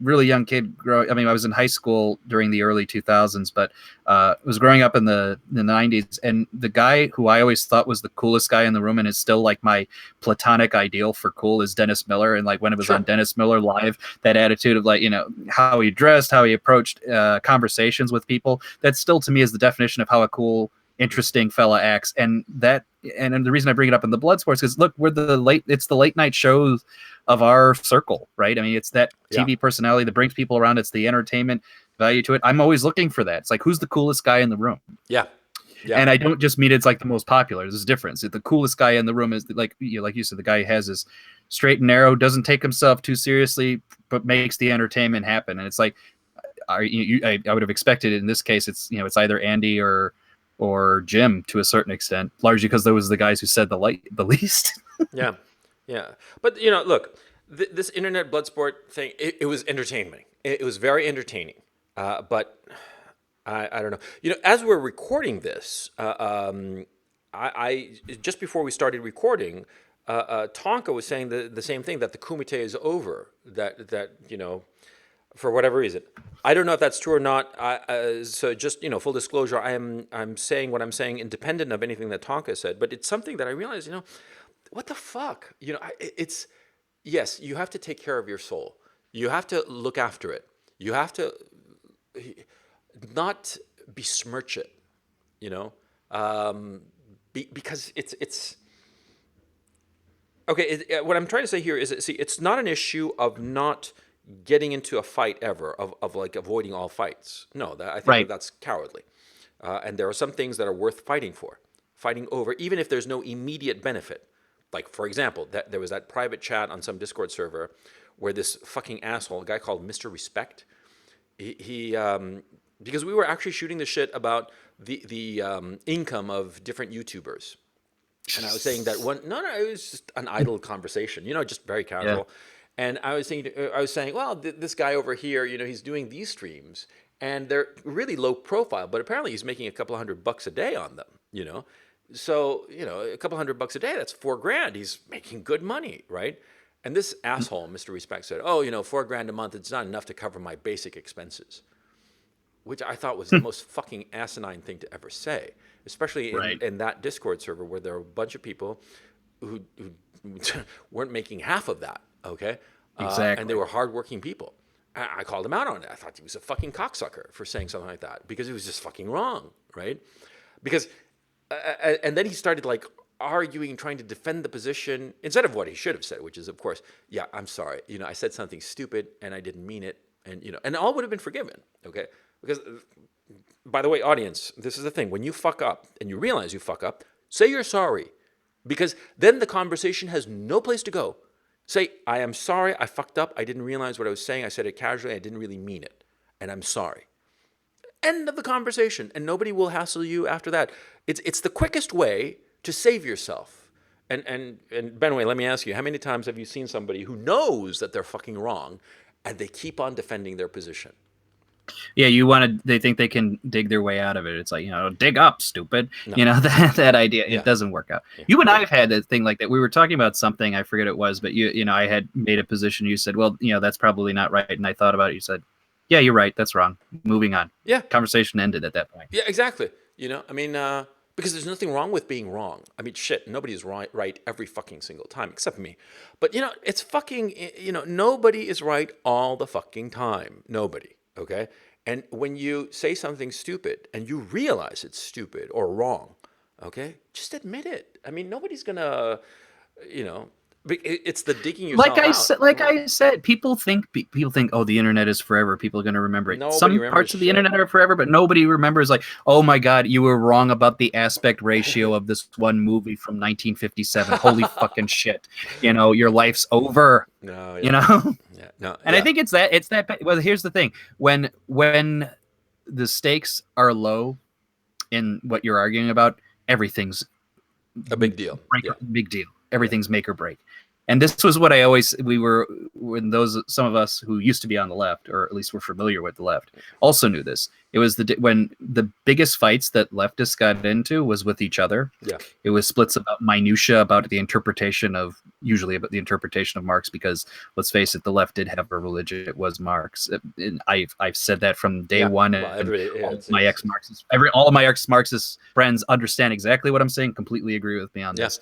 really young kid I was in high school during the early 2000s, but was growing up in the 90s, and the guy who I always thought was the coolest guy in the room and is still like my platonic ideal for cool is Dennis Miller. And like when it was on Dennis Miller Live, that attitude of like, how he dressed, how he approached conversations with people, that still to me is the definition of how a cool, interesting fella acts. And the reason I bring it up in the Bloodsports is, look, it's the late night shows of our circle, right? I mean, it's that TV personality that brings people around. It's the entertainment value to it. I'm always looking for that. It's like, who's the coolest guy in the room? Yeah. Yeah. And I don't just mean it's like the most popular. There's a difference. The coolest guy in the room is like you said, the guy who has his straight and narrow, doesn't take himself too seriously, but makes the entertainment happen. And it's like, I would have expected in this case, it's either Andy or Jim to a certain extent, largely because those were the guys who said the least. Yeah. Yeah. But, look, this internet Bloodsport thing, it was entertaining. It was very entertaining. But I don't know. As we're recording this, I just before we started recording, Tonka was saying the same thing, that the kumite is over, that for whatever reason. I don't know if that's true or not. So just, full disclosure, I'm saying what I'm saying independent of anything that Tonka said, but it's something that I realized, what the fuck? It's, yes, you have to take care of your soul. You have to look after it. You have to not besmirch it, because it's okay. What I'm trying to say here is that, see, it's not an issue of not getting into a fight ever, of like avoiding all fights. No, I think that's cowardly. And there are some things that are worth fighting over, even if there's no immediate benefit. Like, for example, there was that private chat on some Discord server where this fucking asshole, a guy called Mr. Respect, he because we were actually shooting the shit about the income of different YouTubers. And I was saying that it was just an idle conversation, just very casual. Yeah. And I was saying, well, this guy over here, he's doing these streams and they're really low profile, but apparently he's making a couple $100 a day on them, So, a couple $100 a day, that's $4,000. He's making good money, right? And this asshole, Mr. Respect, said, oh, $4,000 a month, it's not enough to cover my basic expenses. which I thought was the most fucking asinine thing to ever say, especially Right. in that Discord server where there were a bunch of people who weren't making half of that, okay? And they Exactly. were hardworking people. I called him out on it. I thought he was a fucking cocksucker for saying something like that because it was just fucking wrong, right? Because, and then he started like arguing, trying to defend the position instead of what he should have said, which is, of course, yeah, I'm sorry. I said something stupid and I didn't mean it. And all would have been forgiven, okay? Because, by the way, audience, this is the thing. When you fuck up and you realize you fuck up, say you're sorry. Because then the conversation has no place to go. Say, I am sorry, I fucked up, I didn't realize what I was saying, I said it casually, I didn't really mean it, and I'm sorry. End of the conversation, and nobody will hassle you after that. It's the quickest way to save yourself. And Benway, let me ask you, how many times have you seen somebody who knows that they're fucking wrong, and they keep on defending their position? Yeah, they think they can dig their way out of it. It's like, dig up, stupid. No. That idea, Yeah. it doesn't work out. Yeah. You and I have had a thing like that. We were talking about something, I forget it was, but I had made a position. You said, well, that's probably not right. And I thought about it. You said, yeah, you're right. That's wrong. Moving on. Yeah. Conversation ended at that point. Yeah, exactly. Because there's nothing wrong with being wrong. I mean, shit, nobody's right every fucking single time except me. But, it's fucking, nobody is right all the fucking time. Nobody, okay? And when you say something stupid and you realize it's stupid or wrong, okay, just admit it. I mean, nobody's going to, it's the digging yourself out. Like I said, people think, oh, the internet is forever. People are going to remember it. Nobody Some remembers parts of the shit. internet are forever, but nobody remembers like, oh my God, you were wrong about the aspect ratio of this one movie from 1957. Holy fucking shit. Your life's over. No, Yeah, no. And I think it's that. Well, here's the thing: when the stakes are low in what you're arguing about, everything's a big deal. Big deal. Everything's make or break. And this was what some of us who used to be on the left, or at least were familiar with the left, also knew this. It was when the biggest fights that leftists got into was with each other. Yeah. It was splits about minutia, about usually about the interpretation of Marx, because let's face it, the left did have a religion. It was Marx. And I've said that from day one. Well, all of my ex-Marxist friends understand exactly what I'm saying, completely agree with me on this.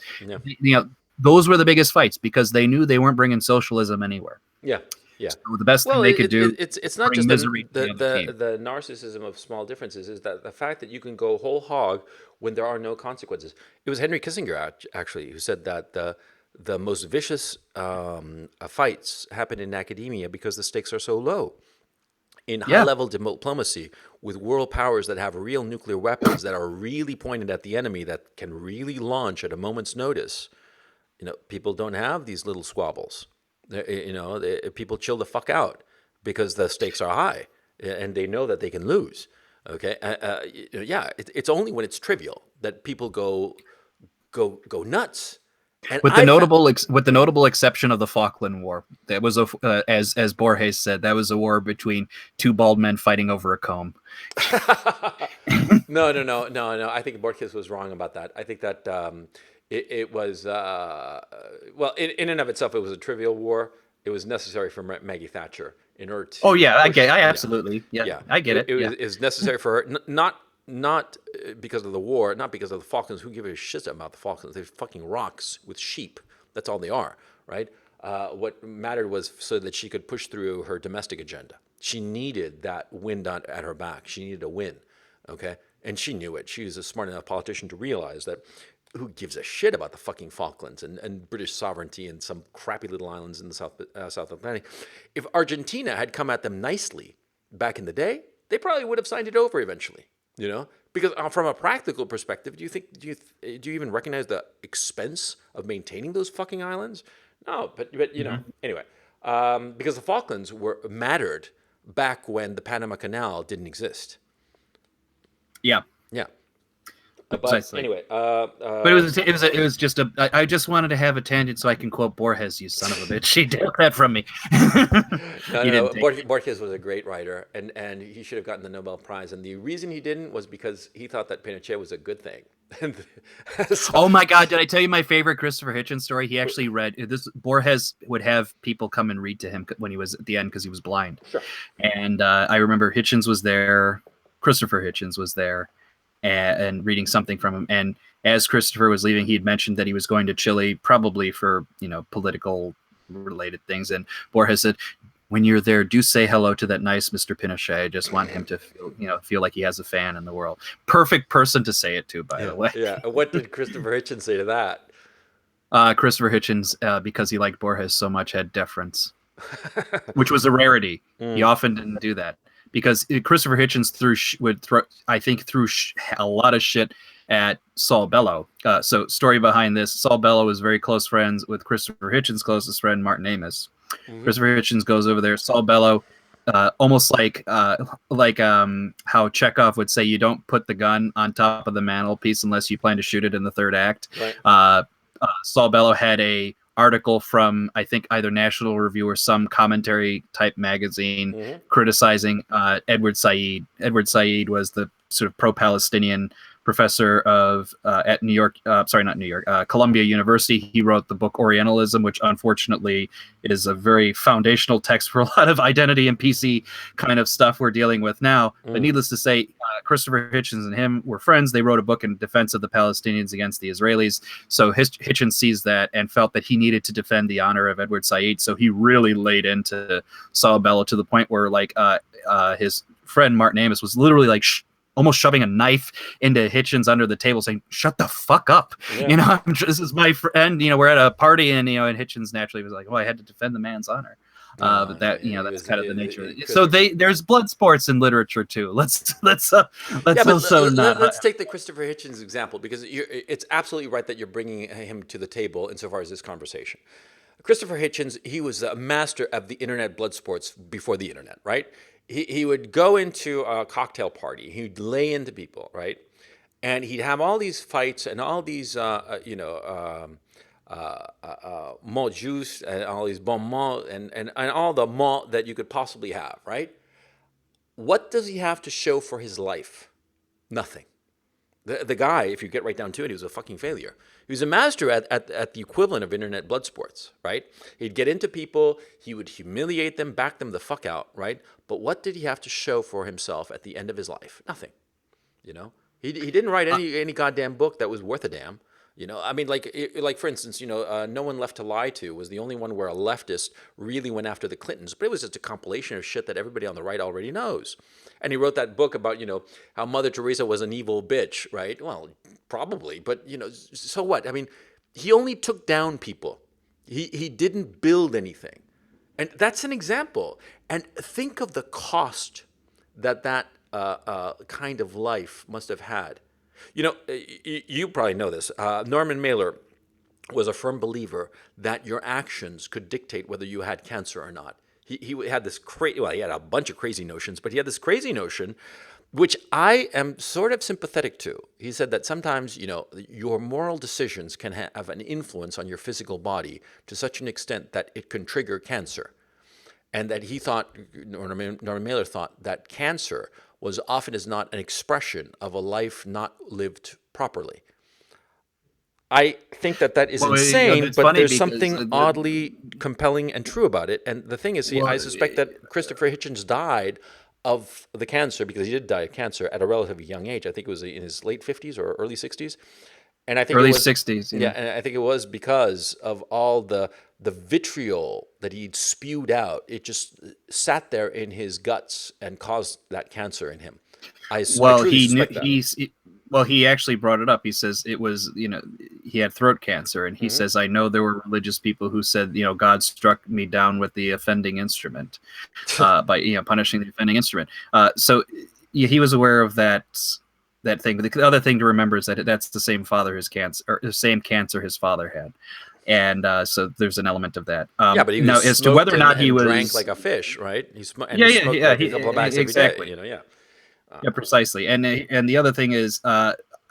Yeah. Those were the biggest fights because they knew they weren't bringing socialism anywhere. Yeah. Yeah. So the best thing they could do. It's not just the narcissism of small differences. Is that the fact that you can go whole hog when there are no consequences? It was Henry Kissinger actually who said that the most vicious fights happen in academia because the stakes are so low. In high-level diplomacy with world powers that have real nuclear weapons that are really pointed at the enemy, that can really launch at a moment's notice, people don't have these little squabbles. People chill the fuck out because the stakes are high and they know that they can lose. Okay, it's only when it's trivial that people go nuts. And with the notable exception of the Falkland War, that was as Borges said, that was a war between two bald men fighting over a comb. No. I think Borges was wrong about that. I think that it was in and of itself, it was a trivial war. It was necessary for Maggie Thatcher in order to. Oh yeah, I absolutely, I get it. It was necessary for her, not because of the war, not because of the Falklands. Who gives a shit about the Falklands? They're fucking rocks with sheep. That's all they are, right? What mattered was so that she could push through her domestic agenda. She needed that wind at her back. She needed a win, okay? And she knew it. She was a smart enough politician to realize that who gives a shit about the fucking Falklands and British sovereignty and some crappy little islands in the South Atlantic. If Argentina had come at them nicely back in the day, they probably would have signed it over eventually. Because from a practical perspective, do you even recognize the expense of maintaining those fucking islands? No, but anyway, because the Falklands mattered back when the Panama Canal didn't exist. Yeah. But anyway, but it was just I just wanted to have a tangent so I can quote Borges. You son of a bitch! He took that from me. No. Borges was a great writer, and he should have gotten the Nobel Prize. And the reason he didn't was because he thought that Pinochet was a good thing. Oh my God! Did I tell you my favorite Christopher Hitchens story? He actually read this. Borges would have people come and read to him when he was at the end because he was blind. Sure. And I remember Hitchens was there. Christopher Hitchens was there and reading something from him. And as Christopher was leaving, he'd mentioned that he was going to Chile, probably for, political related things. And Borges said, when you're there, do say hello to that nice Mr. Pinochet. I just want him to feel like he has a fan in the world. Perfect person to say it to, by the way. Yeah. What did Christopher Hitchens say to that? Christopher Hitchens, because he liked Borges so much, had deference, which was a rarity. He often didn't do that because Christopher Hitchens would throw a lot of shit at Saul Bellow. So story behind this, Saul Bellow was very close friends with Christopher Hitchens' closest friend, Martin Amis. Christopher Hitchens goes over there. Saul Bellow, almost like how Chekhov would say, you don't put the gun on top of the mantelpiece unless you plan to shoot it in the third act. Right. Saul Bellow had a article from, I think, either National Review or some commentary type magazine criticizing Edward Said. Edward Said was the sort of pro-Palestinian professor at Columbia University. He wrote the book Orientalism, which unfortunately is a very foundational text for a lot of identity and PC kind of stuff we're dealing with now. But needless to say, Christopher Hitchens and him were friends. They wrote a book in defense of the Palestinians against the Israelis. So Hitchens sees that and felt that he needed to defend the honor of Edward Said. So he really laid into Saul Bellow to the point where his friend Martin Amis was literally almost shoving a knife into Hitchens under the table, saying, "Shut the fuck up!" Yeah. This is my friend. We're at a party, and and Hitchens naturally was like, "Oh, I had to defend the man's honor." But that that's kind of the nature of it. So there's blood sports in literature too. Let's take the Christopher Hitchens example, because it's absolutely right that you're bringing him to the table insofar as this conversation. Christopher Hitchens, he was a master of the internet blood sports before the internet, right? He would go into a cocktail party. He'd lay into people, right? And he'd have all these fights and all these, malt juice and all these bon malt and all the malt that you could possibly have, right? What does he have to show for his life? Nothing. The guy, if you get right down to it, he was a fucking failure. He was a master at the equivalent of internet blood sports, right? He'd get into people, he would humiliate them, back them the fuck out, right? But what did he have to show for himself at the end of his life? Nothing. He didn't write any goddamn book that was worth a damn. I mean, like for instance, No One Left to Lie To was the only one where a leftist really went after the Clintons, but it was just a compilation of shit that everybody on the right already knows. And he wrote that book about, how Mother Teresa was an evil bitch, right? Well, probably, but so what? I mean, he only took down people. He didn't build anything. And that's an example. And think of the cost that kind of life must have had. You probably know this. Norman Mailer was a firm believer that your actions could dictate whether you had cancer or not. He had this he had a bunch of crazy notions, but he had this crazy notion, which I am sort of sympathetic to. He said that sometimes, your moral decisions can have an influence on your physical body to such an extent that it can trigger cancer. And that he thought, Norman Mailer thought, that cancer was often as not an expression of a life not lived properly. I think that is insane, but there's something oddly compelling and true about it. And the thing is, I suspect that Christopher Hitchens died of the cancer, because he did die of cancer at a relatively young age. I think it was in his late 50s or early 60s. And I think early 60s. Yeah, and I think it was because of all the vitriol that he'd spewed out. It just sat there in his guts and caused that cancer in him. He actually brought it up. He says it was, he had throat cancer, and he says, I know there were religious people who said, God struck me down with the offending instrument by, punishing the offending instrument. So he was aware of that thing. But the other thing to remember is that that's the same cancer his father had. And so there's an element of that. But he was now, as to whether or not he drank like a fish, right? He smoked a couple of bags exactly. every day. Yeah, precisely. And the other thing is,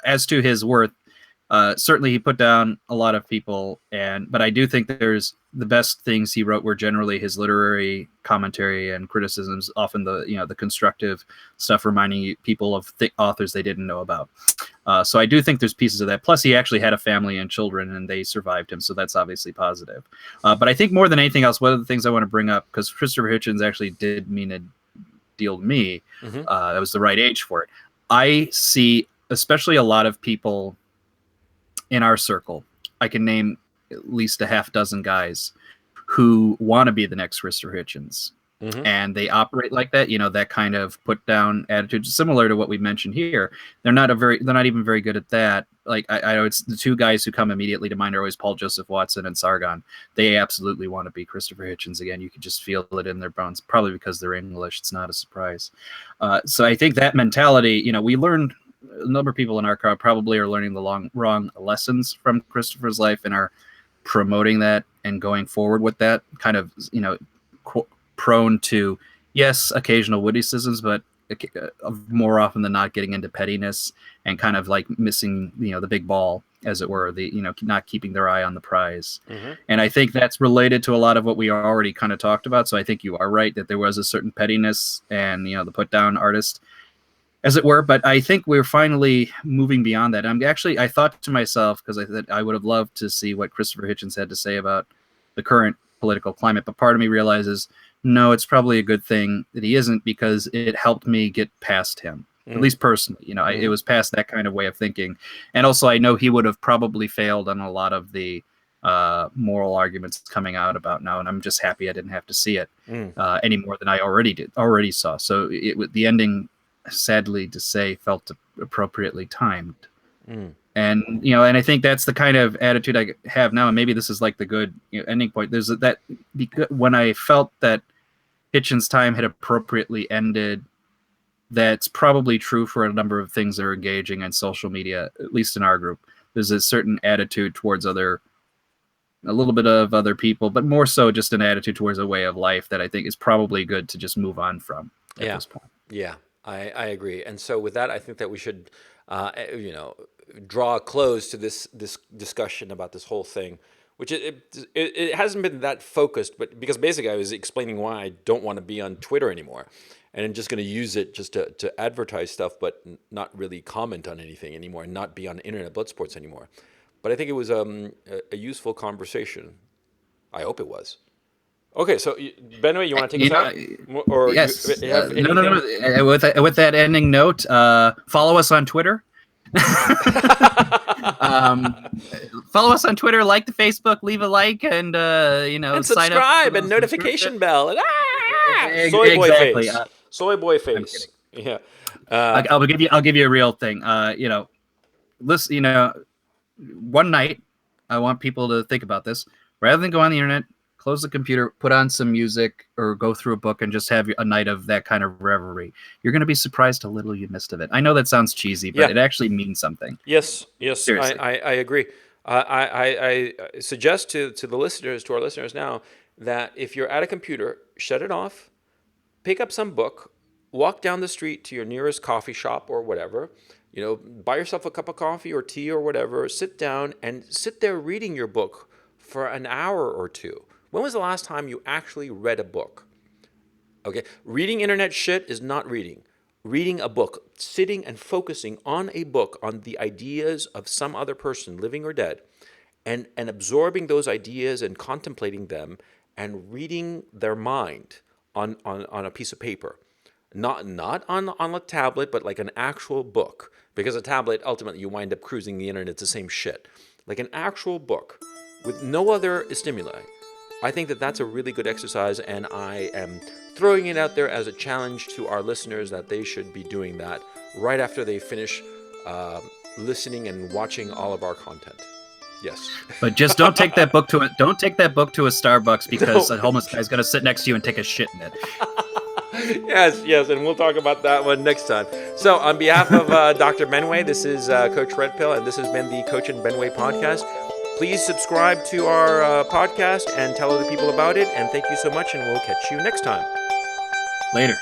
as to his worth, certainly he put down a lot of people, but I do think there's the best things he wrote were generally his literary commentary and criticisms, often the constructive stuff, reminding people of authors they didn't know about. So I do think there's pieces of that. Plus, he actually had a family and children, and they survived him, so that's obviously positive. But I think more than anything else, one of the things I want to bring up, because Christopher Hitchens actually did deal to me. That was the right age for it. I see, especially a lot of people in our circle, I can name at least a half dozen guys who want to be the next Christopher Hitchens. And they operate like that, that kind of put down attitude, similar to what we mentioned here. They're not even very good at that. Like I know it's the two guys who come immediately to mind are always Paul Joseph Watson and Sargon. They absolutely want to be Christopher Hitchens again. You can just feel it in their bones, probably because they're English. It's not a surprise. So I think that mentality, we learned, a number of people in our crowd probably are learning the wrong lessons from Christopher's life and are promoting that and going forward with that kind of, prone to, yes, occasional witticisms, but more often than not getting into pettiness and kind of like missing, the big ball, as it were, not keeping their eye on the prize. And I think that's related to a lot of what we already kind of talked about. So I think you are right that there was a certain pettiness and, the put down artist, as it were. But I think we're finally moving beyond that. I thought to myself, because I would have loved to see what Christopher Hitchens had to say about the current political climate. But part of me realizes, no, it's probably a good thing that he isn't, because it helped me get past him, at least personally. It was past that kind of way of thinking. And also, I know he would have probably failed on a lot of the moral arguments coming out about now. And I'm just happy I didn't have to see it any more than I already saw. So the ending, sadly to say, felt appropriately timed. And and I think that's the kind of attitude I have now. And maybe this is like the good ending point. There's that when I felt that Hitchens' time had appropriately ended, that's probably true for a number of things that are engaging on social media, at least in our group. There's a certain attitude towards a little bit of other people, but more so just an attitude towards a way of life that I think is probably good to just move on from at this point. Yeah, I agree. And so with that, I think that we should, draw a close to this discussion about this whole thing, which it hasn't been that focused, but because basically I was explaining why I don't want to be on Twitter anymore, and I'm just going to use it just to advertise stuff, but not really comment on anything anymore, and not be on Internet Bloodsports anymore. But I think it was a useful conversation. I hope it was. Okay, so Benway, you want to take us out? Or yes. No. With that ending note, follow us on Twitter. Follow us on Twitter, like the Facebook, leave a like, and and sign subscribe up and notification bell. And soy boy face. Soy boy face. Yeah. I'll give you a real thing. Listen. One night, I want people to think about this. Rather than go on the internet, close the computer, put on some music, or go through a book and just have a night of that kind of reverie. You're going to be surprised how little you missed of it. I know that sounds cheesy, but it actually means something. Yes, I agree. I suggest to our listeners now, that if you're at a computer, shut it off, pick up some book, walk down the street to your nearest coffee shop or whatever, buy yourself a cup of coffee or tea or whatever, sit down and sit there reading your book for an hour or two. When was the last time you actually read a book? Okay, reading internet shit is not reading. Reading a book, sitting and focusing on a book, on the ideas of some other person, living or dead, and absorbing those ideas and contemplating them and reading their mind on a piece of paper. Not on a tablet, but like an actual book. Because a tablet, ultimately, you wind up cruising the internet, it's the same shit. Like an actual book with no other stimuli. I think that that's a really good exercise, and I am throwing it out there as a challenge to our listeners that they should be doing that right after they finish listening and watching all of our content. Yes. But just don't take that book to a Starbucks, because a homeless guy's going to sit next to you and take a shit in it. Yes, and we'll talk about that one next time. So on behalf of Dr. Benway, this is Coach Red Pill, and this has been the Coach and Benway podcast. Please subscribe to our podcast and tell other people about it. And thank you so much, and we'll catch you next time. Later.